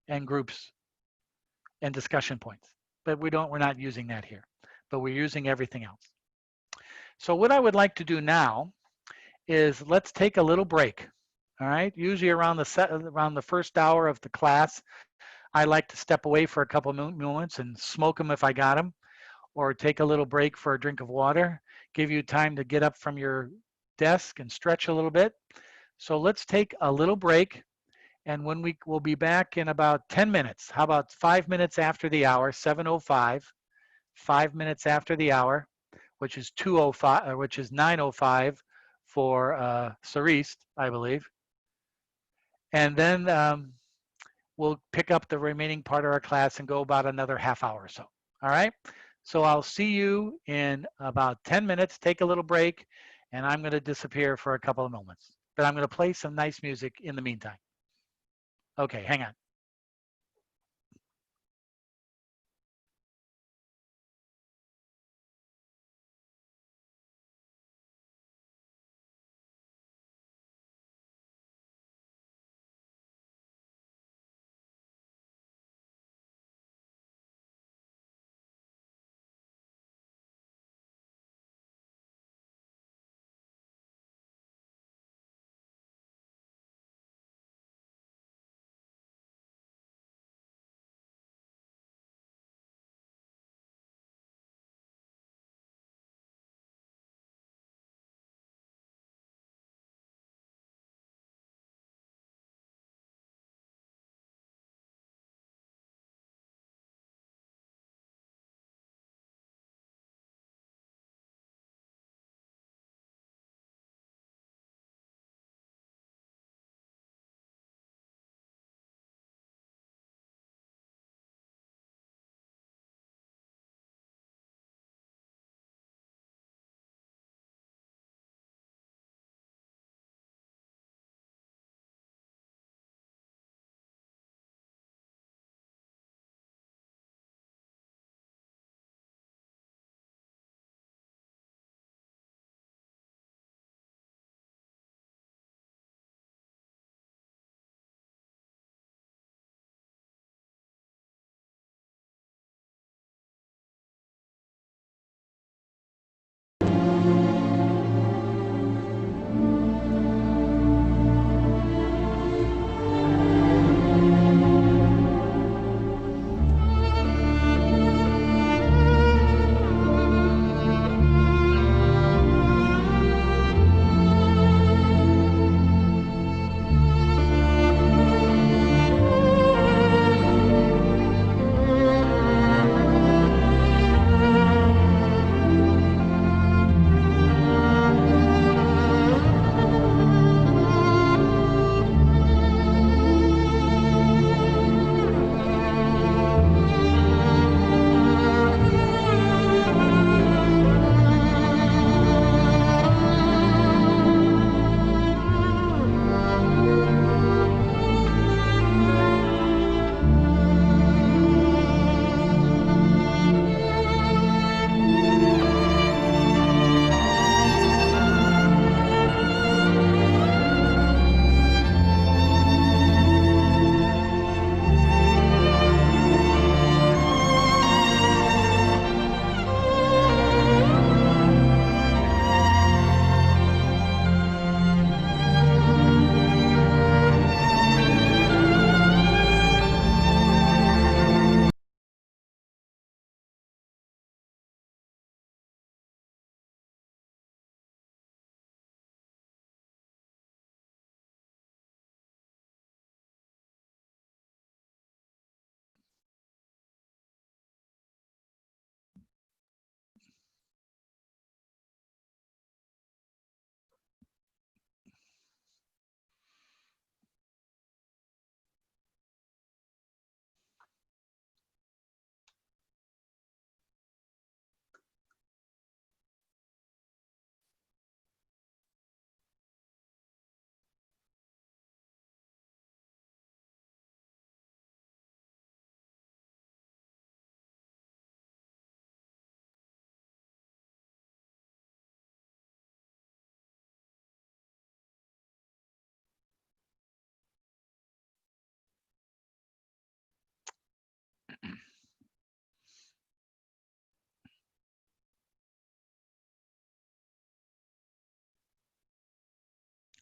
and discussion points. But we're not using that here, but we're using everything else. So what I would like to do now is let's take a little break. All right, usually around the first hour of the class, I like to step away for a couple moments and smoke them if I got them, or take a little break for a drink of water, give you time to get up from your desk and stretch a little bit. So let's take a little break, and when we'll be back in about 10 minutes. How about 5 minutes after the hour, 7:05, 5 minutes after the hour, which is 2:05, which is 9:05 for Cerise, I believe. And then we'll pick up the remaining part of our class and go about another half hour or so. All right? So I'll see you in about 10 minutes. Take a little break, and I'm going to disappear for a couple of moments. But I'm going to play some nice music in the meantime. Okay, hang on.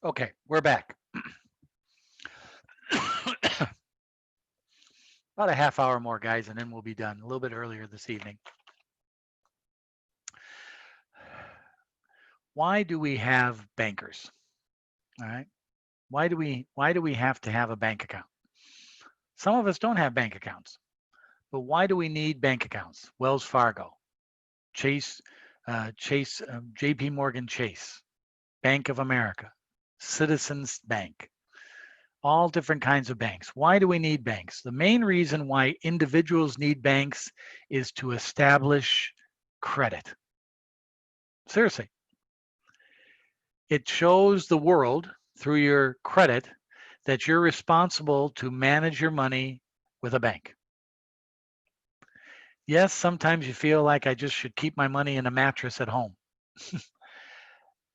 Okay, we're back. About a half hour more, guys, and then we'll be done a little bit earlier this evening. Why do we have bankers? All right. Why do we have to have a bank account? Some of us don't have bank accounts, but why do we need bank accounts? Wells Fargo, Chase, JP Morgan Chase, Bank of America, Citizens Bank, all different kinds of banks. Why do we need banks? The main reason why individuals need banks is to establish credit. Seriously. It shows the world through your credit that you're responsible to manage your money with a bank. Yes, sometimes you feel like I just should keep my money in a mattress at home.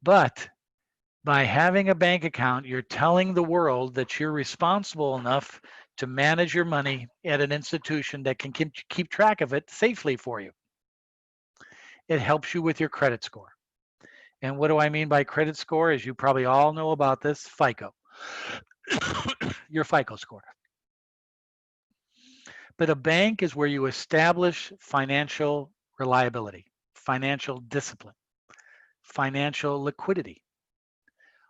But by having a bank account, you're telling the world that you're responsible enough to manage your money at an institution that can keep track of it safely for you. It helps you with your credit score. And what do I mean by credit score? As you probably all know about this, FICO, your FICO score. But a bank is where you establish financial reliability, financial discipline, financial liquidity.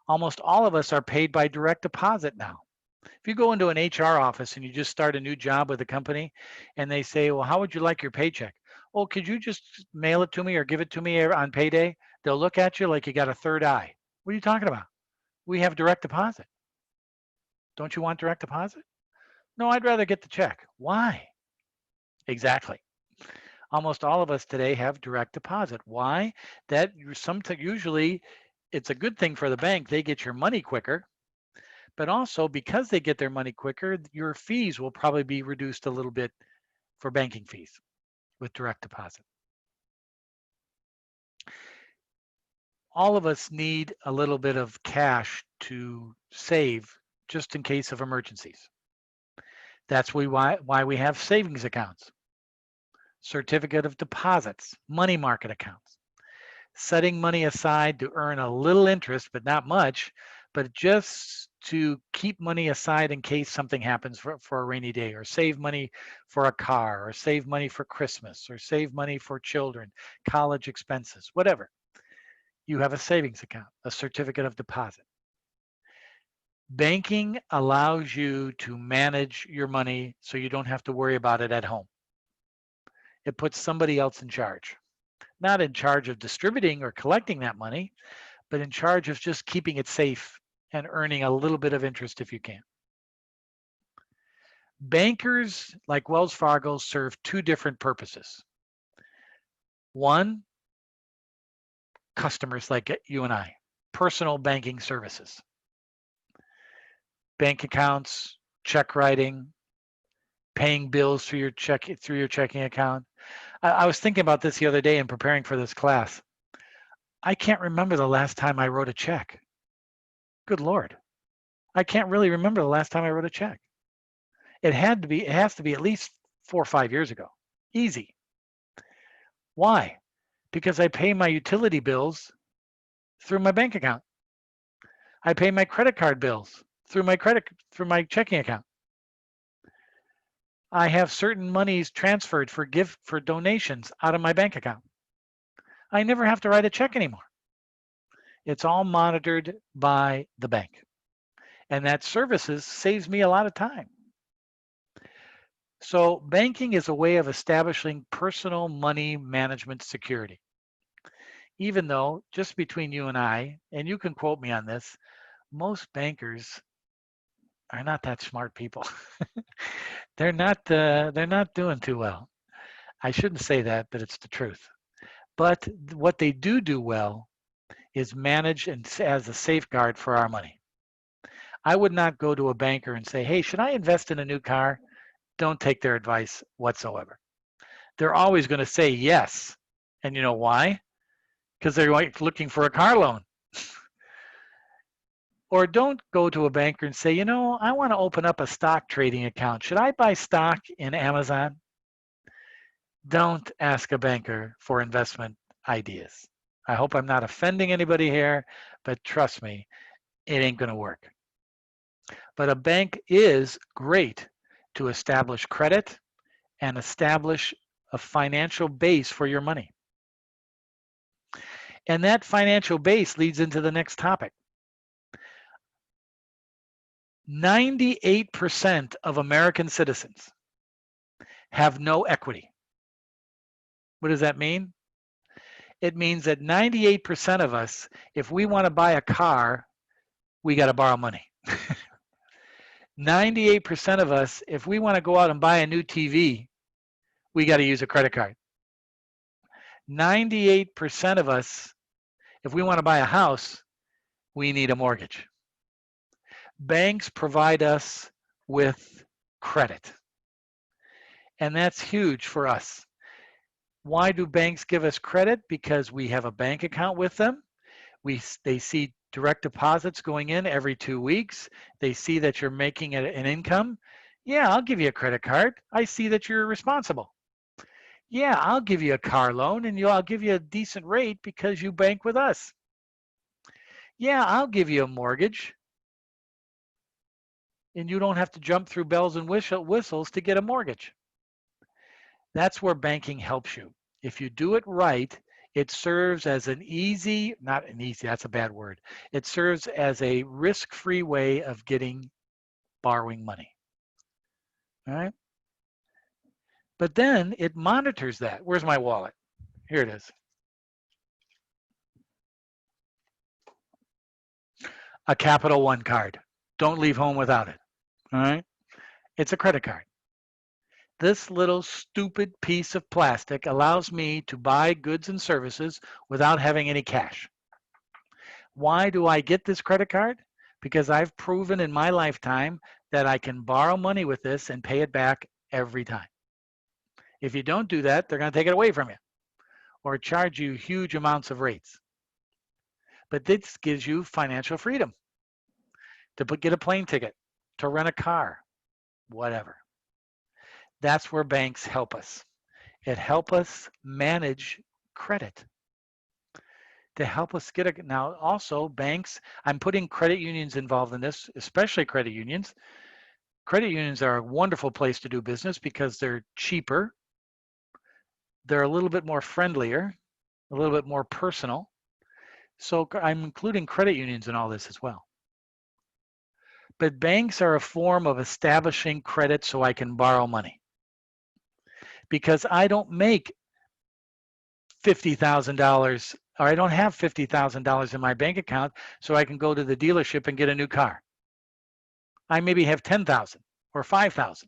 Almost all of us are paid by direct deposit now. If you go into an HR office and you just start a new job with a company and they say, well, how would you like your paycheck? Oh, could you just mail it to me or give it to me on payday? They'll look at you like you got a third eye. What are you talking about? We have direct deposit. Don't you want direct deposit? No, I'd rather get the check. Why? Exactly. Almost all of us today have direct deposit. Why? That usually it's a good thing for the bank. They get your money quicker. But also because they get their money quicker, your fees will probably be reduced a little bit for banking fees with direct deposit. All of us need a little bit of cash to save just in case of emergencies. That's why we have savings accounts, certificate of deposits, money market accounts, setting money aside to earn a little interest, but not much, but just to keep money aside in case something happens for a rainy day, or save money for a car, or save money for Christmas, or save money for children, college expenses, whatever. You have a savings account, a certificate of deposit. Banking allows you to manage your money so you don't have to worry about it at home. It puts somebody else in charge. Not in charge of distributing or collecting that money, but in charge of just keeping it safe and earning a little bit of interest if you can. Bankers like Wells Fargo serve two different purposes. One, customers like you and I, personal banking services. Bank accounts, check writing, paying bills through your checking account. I was thinking about this the other day in preparing for this class. I can't remember the last time I wrote a check. Good Lord. I can't really remember the last time I wrote a check. It has to be at least 4 or 5 years ago. Easy. Why? Because I pay my utility bills through my bank account. I pay my credit card bills through my checking account. I have certain monies transferred for donations out of my bank account. I never have to write a check anymore. It's all monitored by the bank. And that services saves me a lot of time. So banking is a way of establishing personal money management security. Even though, just between you and you can quote me on this, most bankers are not that smart people. They're not doing too well. I shouldn't say that, but it's the truth. But what they do well is manage and as a safeguard for our money. I would not go to a banker and say, hey, should I invest in a new car? Don't take their advice whatsoever. They're always going to say yes. And you know why? Because they're looking for a car loan. Or don't go to a banker and say, you know, I want to open up a stock trading account. Should I buy stock in Amazon? Don't ask a banker for investment ideas. I hope I'm not offending anybody here, but trust me, it ain't going to work. But a bank is great to establish credit and establish a financial base for your money. And that financial base leads into the next topic. 98% of American citizens have no equity. What does that mean? It means that 98% of us, if we want to buy a car, we got to borrow money. 98% of us, if we want to go out and buy a new TV, we got to use a credit card. 98% of us, if we want to buy a house, we need a mortgage. Banks provide us with credit. And that's huge for us. Why do banks give us credit? Because we have a bank account with them. They see direct deposits going in every 2 weeks. They see that you're making an income. Yeah, I'll give you a credit card. I see that you're responsible. Yeah, I'll give you a car loan and I'll give you a decent rate because you bank with us. Yeah, I'll give you a mortgage. And you don't have to jump through bells and whistles to get a mortgage. That's where banking helps you. If you do it right, it serves as not an easy, that's a bad word. It serves as a risk-free way of borrowing money. All right? But then it monitors that. Where's my wallet? Here it is. A Capital One card. Don't leave home without it. All right? It's a credit card. This little stupid piece of plastic allows me to buy goods and services without having any cash. Why do I get this credit card? Because I've proven in my lifetime that I can borrow money with this and pay it back every time. If you don't do that, they're going to take it away from you or charge you huge amounts of rates. But this gives you financial freedom to get a plane ticket, to rent a car, whatever. That's where banks help us. It helps us manage credit. To help us now also banks, I'm putting credit unions involved in this, especially credit unions. Credit unions are a wonderful place to do business because they're cheaper. They're a little bit more friendlier, a little bit more personal. So I'm including credit unions in all this as well. But banks are a form of establishing credit so I can borrow money. Because I don't make $50,000 or I don't have $50,000 in my bank account so I can go to the dealership and get a new car. I maybe have $10,000 or $5,000.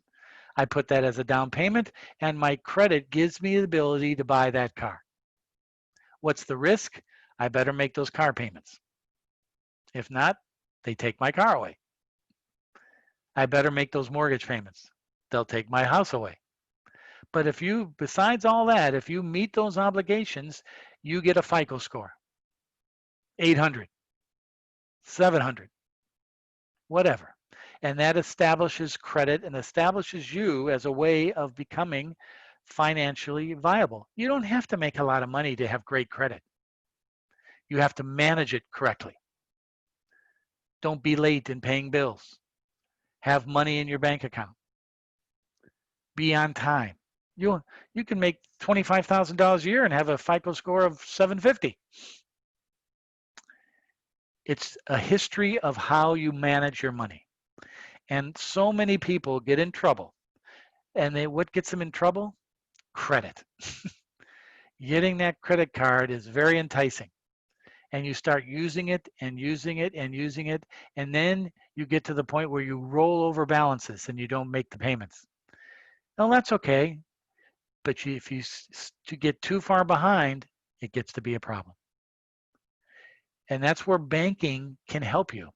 I put that as a down payment and my credit gives me the ability to buy that car. What's the risk? I better make those car payments. If not, they take my car away. I better make those mortgage payments. They'll take my house away. But if you, besides all that, if you meet those obligations, you get a FICO score. 800, 700, whatever. And that establishes credit and establishes you as a way of becoming financially viable. You don't have to make a lot of money to have great credit. You have to manage it correctly. Don't be late in paying bills. Have money in your bank account. Be on time. You can make $25,000 a year and have a FICO score of 750. It's a history of how you manage your money. And so many people get in trouble. And what gets them in trouble? Credit. Getting that credit card is very enticing. And you start using it and using it and using it. And then you get to the point where you roll over balances and you don't make the payments. Well, that's okay. But if you get too far behind, it gets to be a problem. And that's where banking can help you.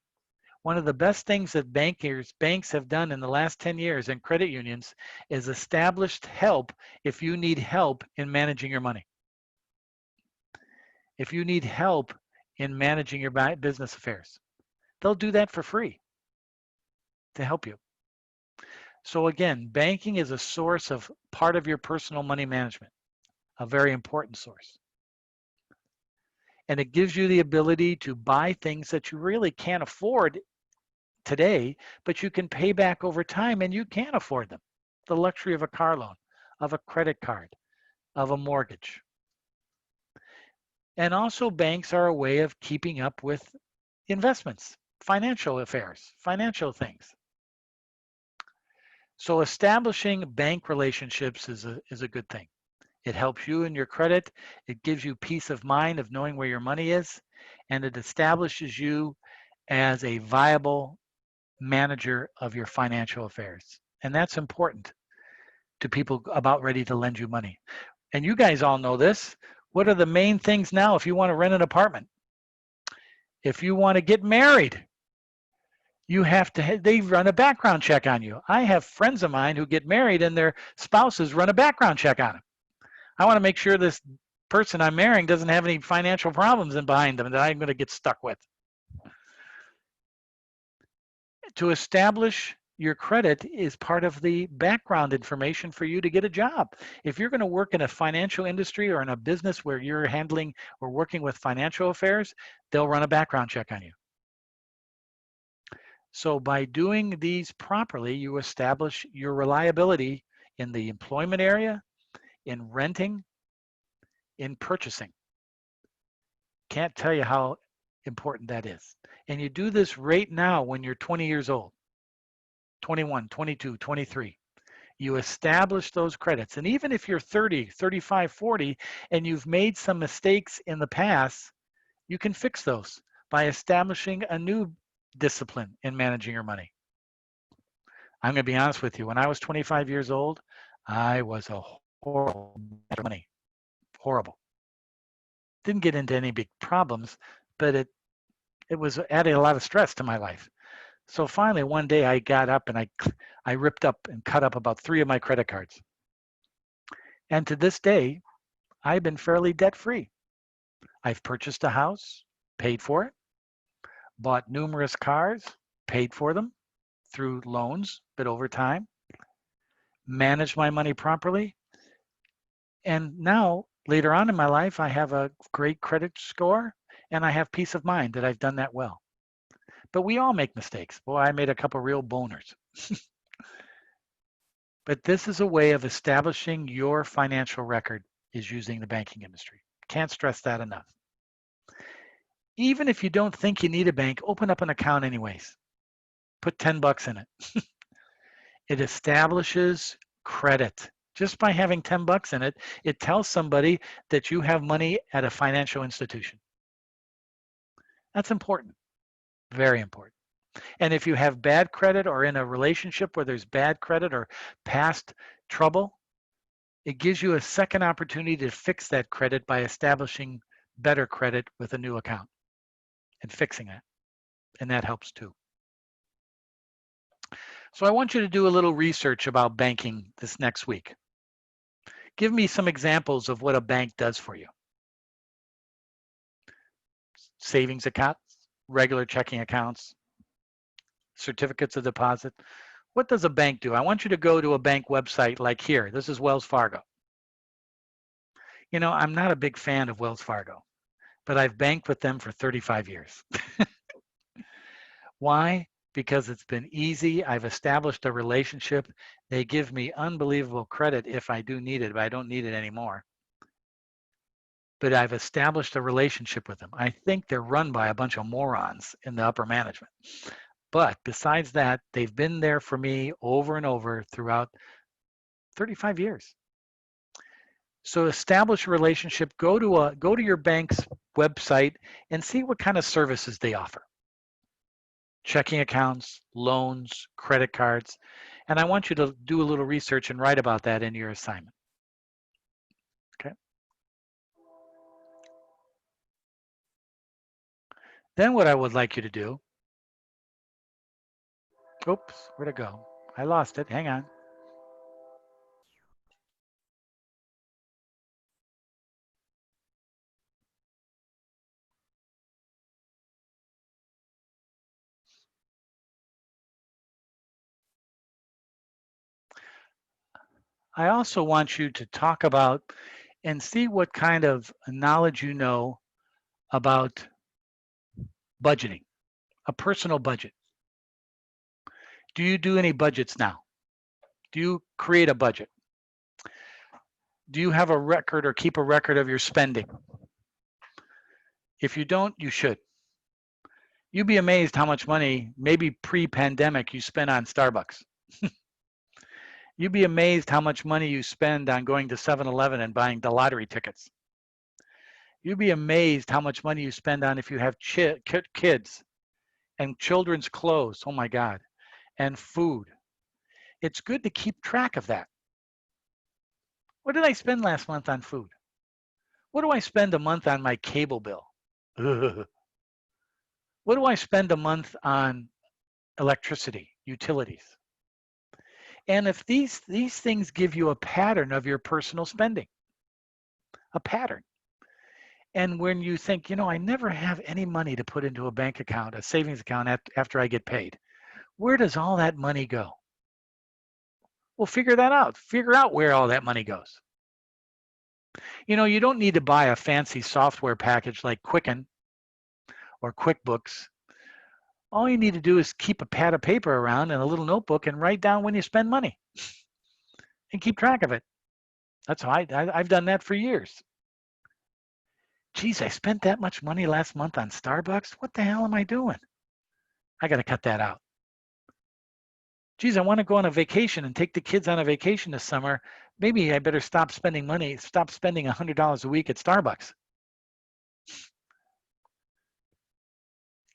One of the best things that banks have done in the last 10 years and credit unions is established help if you need help in managing your money. If you need help in managing your business affairs, they'll do that for free to help you. So again, banking is a source of part of your personal money management, a very important source. And it gives you the ability to buy things that you really can't afford today, but you can pay back over time and you can afford them. The luxury of a car loan, of a credit card, of a mortgage. And also banks are a way of keeping up with investments, financial affairs, financial things. So establishing bank relationships is a good thing. It helps you in your credit. It gives you peace of mind of knowing where your money is, and it establishes you as a viable manager of your financial affairs. And that's important to people about ready to lend you money. And you guys all know this. What are the main things now if you want to rent an apartment? If you want to get married, you have to, they run a background check on you. I have friends of mine who get married and their spouses run a background check on them. I want to make sure this person I'm marrying doesn't have any financial problems in behind them that I'm going to get stuck with. To establish your credit is part of the background information for you to get a job. If you're going to work in a financial industry or in a business where you're handling or working with financial affairs, they'll run a background check on you. So by doing these properly, you establish your reliability in the employment area, in renting, in purchasing. Can't tell you how important that is. And you do this right now when you're 20 years old, 21, 22, 23. You establish those credits. And even if you're 30, 35, 40, and you've made some mistakes in the past, you can fix those by establishing a new discipline in managing your money. I'm going to be honest with you. When I was 25 years old, I was a horrible money. Horrible. Didn't get into any big problems, but it was adding a lot of stress to my life. So finally, one day I got up and I ripped up and cut up about 3 of my credit cards. And to this day, I've been fairly debt-free. I've purchased a house, paid for it, bought numerous cars, paid for them through loans, but over time, managed my money properly. And now, later on in my life, I have a great credit score and I have peace of mind that I've done that well. But we all make mistakes. Boy, I made a couple real boners. But this is a way of establishing your financial record is using the banking industry. Can't stress that enough. Even if you don't think you need a bank, open up an account anyways. Put 10 bucks in it. It establishes credit. Just by having 10 bucks in it, it tells somebody that you have money at a financial institution. That's important. Very important. And if you have bad credit or in a relationship where there's bad credit or past trouble, it gives you a second opportunity to fix that credit by establishing better credit with a new account and fixing that. And that helps too. So I want you to do a little research about banking this next week. Give me some examples of what a bank does for you. Savings accounts, regular checking accounts, certificates of deposit. What does a bank do? I want you to go to a bank website like here. This is Wells Fargo. You know, I'm not a big fan of Wells Fargo, but I've banked with them for 35 years. Why? Because it's been easy. I've established a relationship. They give me unbelievable credit if I do need it, but I don't need it anymore. But I've established a relationship with them. I think they're run by a bunch of morons in the upper management. But besides that, they've been there for me over and over throughout 35 years. So establish a relationship. Go to your bank's website and see what kind of services they offer. Checking accounts, loans, credit cards. And I want you to do a little research and write about that in your assignment. Okay. Then what I would like you to do, oops, where'd it go? I lost it, hang on. I also want you to talk about and see what kind of knowledge you know about budgeting, a personal budget. Do you do any budgets now? Do you create a budget? Do you have a record or keep a record of your spending? If you don't, you should. You'd be amazed how much money, maybe pre-pandemic, you spent on Starbucks. You'd be amazed how much money you spend on going to 7-Eleven and buying the lottery tickets. You'd be amazed how much money you spend on if you have kids and children's clothes, oh my God, and food. It's good to keep track of that. What did I spend last month on food? What do I spend a month on my cable bill? What do I spend a month on electricity, utilities? And if these things give you a pattern of your personal spending, a pattern. And when you think, you know, I never have any money to put into a bank account, a savings account after I get paid, where does all that money go? Well, figure that out. Figure out where all that money goes. You know, you don't need to buy a fancy software package like Quicken or QuickBooks. All you need to do is keep a pad of paper around and a little notebook and write down when you spend money and keep track of it. That's how I've done that for years. Geez, I spent that much money last month on Starbucks. What the hell am I doing? I got to cut that out. Geez, I want to go on a vacation and take the kids on a vacation this summer. Maybe I better stop spending money, stop spending $100 a week at Starbucks.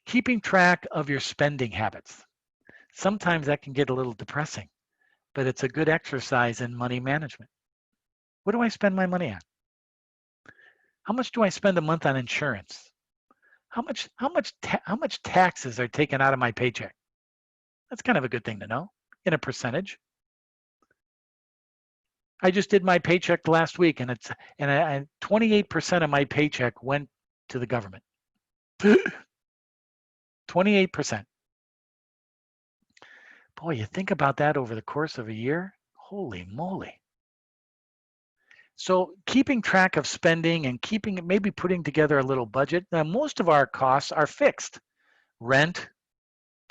Keeping track of your spending habits. Sometimes that can get a little depressing, but it's a good exercise in money management. What do I spend my money on? How much do I spend a month on insurance? How much taxes are taken out of my paycheck? That's kind of a good thing to know in a percentage. I just did my paycheck last week, and 28% of my paycheck went to the government. 28%. Boy, you think about that over the course of a year. Holy moly. So keeping track of spending and maybe putting together a little budget. Now, most of our costs are fixed. Rent,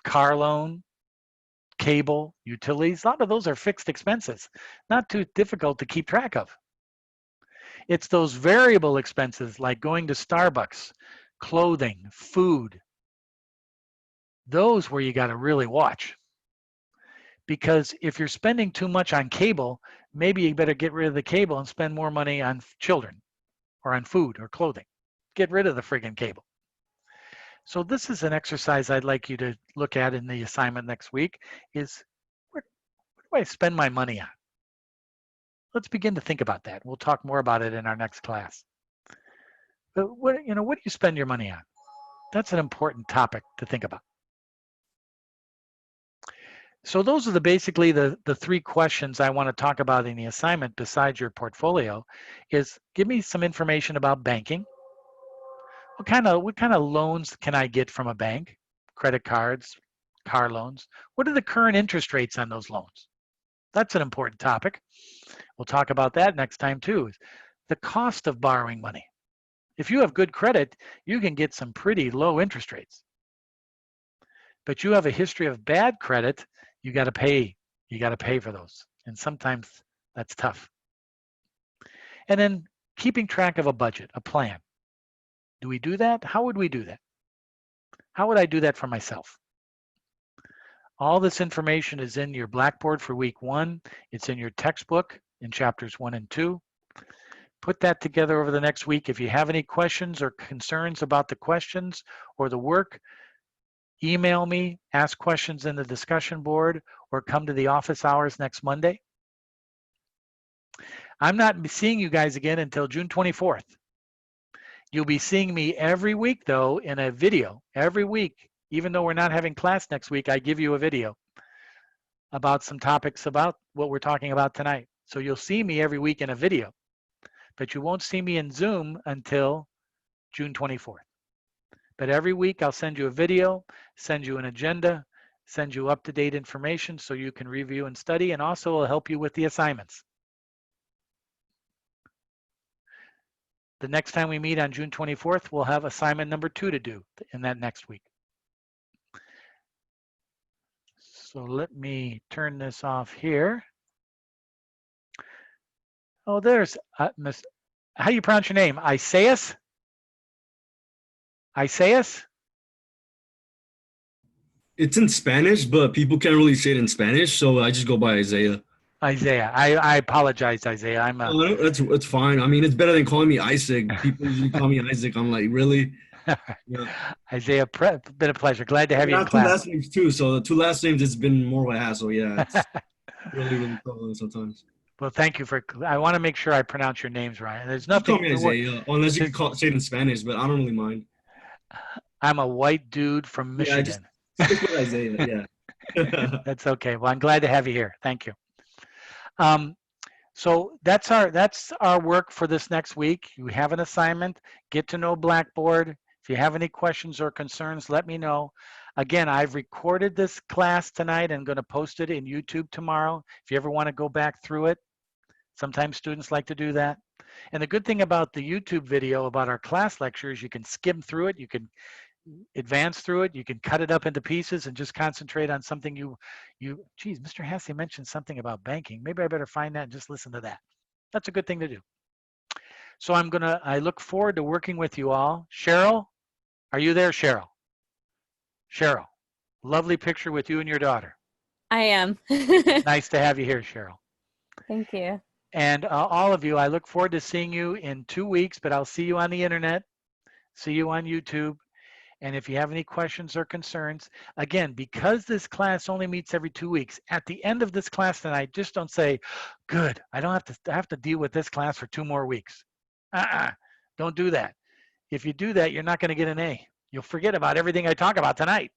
car loan, cable, utilities, a lot of those are fixed expenses. Not too difficult to keep track of. It's those variable expenses like going to Starbucks, clothing, food. Those where you got to really watch. Because if you're spending too much on cable, maybe you better get rid of the cable and spend more money on children or on food or clothing. Get rid of the friggin' cable. So this is an exercise I'd like you to look at in the assignment next week is where do I spend my money on? Let's begin to think about that. We'll talk more about it in our next class. But what do you spend your money on? That's an important topic to think about. So those are basically the three questions I want to talk about in the assignment besides your portfolio is give me some information about banking. What kind of loans can I get from a bank? Credit cards, car loans. What are the current interest rates on those loans? That's an important topic. We'll talk about that next time too. The cost of borrowing money. If you have good credit, you can get some pretty low interest rates. But you have a history of bad credit, you got to pay. You got to pay for those. And sometimes that's tough. And then keeping track of a budget, a plan. Do we do that? How would we do that? How would I do that for myself? All this information is in your Blackboard for week 1. It's in your textbook in chapters 1 and 2. Put that together over the next week. If you have any questions or concerns about the questions or the work, email me, ask questions in the discussion board, or come to the office hours next Monday. I'm not seeing you guys again until June 24th. You'll be seeing me every week, though, in a video. Every week, even though we're not having class next week, I give you a video about some topics about what we're talking about tonight. So you'll see me every week in a video, but you won't see me in Zoom until June 24th. But every week I'll send you a video, send you an agenda, send you up-to-date information so you can review and study, and also will help you with the assignments. the next time we meet on June 24th, we'll have assignment number 2 to do in that next week. So let me turn this off here. Oh, there's Miss. How do you pronounce your name? Isaias? Isaias? It's in Spanish, but people can't really say it in Spanish, so I just go by Isaiah. Isaiah. I apologize, Isaiah. I'm a. Oh, that's fine. I mean, it's better than calling me Isaac. People usually call me Isaac. I'm like, really? Yeah. Isaiah, been a pleasure. Glad to have I you in have two class. last names too, so the 2 last names, it's been more of a hassle. Yeah, it's really troubling sometimes. Well, thank you for. I want to make sure I pronounce your names right. And there's You call nothing. me Isaiah, unless you can say it in Spanish, but I don't really mind. I'm a white dude from Yeah, Michigan. just stick with Isaiah. Yeah. That's okay. Well, I'm glad to have you here. Thank you. So that's our work for this next week. You have an assignment. Get to know Blackboard. If you have any questions or concerns, let me know. Again, I've recorded this class tonight and going to post it in YouTube tomorrow. If you ever want to go back through it, sometimes students like to do that. And the good thing about the YouTube video about our class lectures, you can skim through it, you can advance through it, you can cut it up into pieces and just concentrate on something geez, Mr. Hasse mentioned something about banking. Maybe I better find that and just listen to that. That's a good thing to do. So I look forward to working with you all. Cheryl, are you there, Cheryl? Cheryl, lovely picture with you and your daughter. I am. Nice to have you here, Cheryl. Thank you. And all of you, I look forward to seeing you in 2 weeks, but I'll see you on the internet, see you on YouTube. And if you have any questions or concerns, again, because this class only meets every 2 weeks, at the end of this class tonight, just don't say, good, I don't have to deal with this class for 2 more weeks. Don't do that. If you do that, you're not going to get an A. You'll forget about everything I talk about tonight.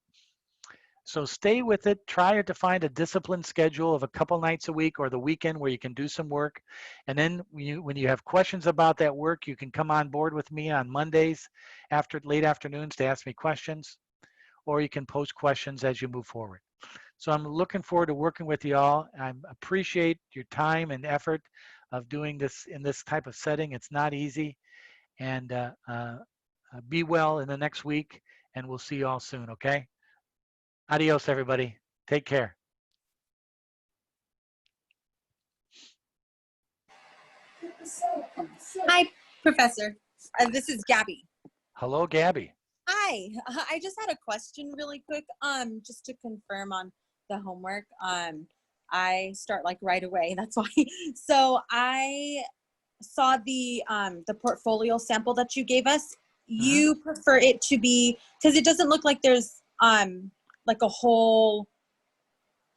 So stay with it. Try to find a disciplined schedule of a couple nights a week or the weekend where you can do some work. And then when you have questions about that work, you can come on board with me on Mondays after late afternoons to ask me questions, or you can post questions as you move forward. So I'm looking forward to working with you all. I appreciate your time and effort of doing this in this type of setting. It's not easy. And be well in the next week, and we'll see you all soon, okay? Adios, everybody. Take care. Hi, Professor. This is Gabby. Hello, Gabby. Hi. I just had a question really quick. Just to confirm on the homework. I start like right away. That's why. So I saw the portfolio sample that you gave us. You prefer it to be, because it doesn't look like there's like a whole,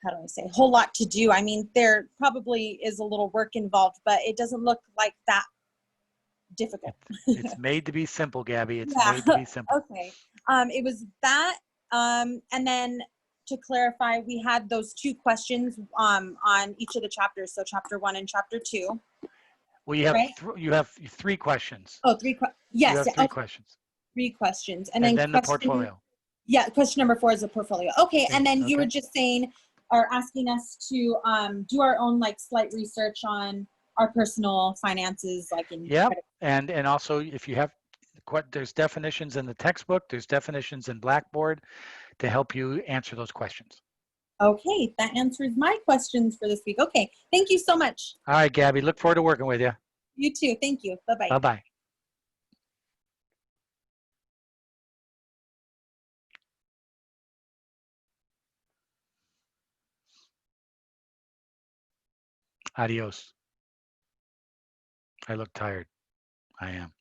how do I say, whole lot to do. I mean, there probably is a little work involved, but it doesn't look like that difficult. It's made to be simple, Gabby. It's Yeah. made to be simple. Okay. It was that, and then to clarify, we had those 2 questions on each of the chapters. So chapter 1 and chapter 2. Well, you have Right? you have 3 questions. Oh, 3 yes. You have 3 questions. 3 questions. And then the portfolio. Yeah, question number 4 is a portfolio. Okay, and then you were Okay. just saying, or asking us to do our own like slight research on our personal finances, like in Yep. credit. And also, if you have, there's definitions in the textbook, there's definitions in Blackboard to help you answer those questions. Okay, that answers my questions for this week. Okay, thank you so much. All right, Gabby. Look forward to working with you. You too. Thank you. Bye-bye. Bye-bye. Adios. I look tired. I am.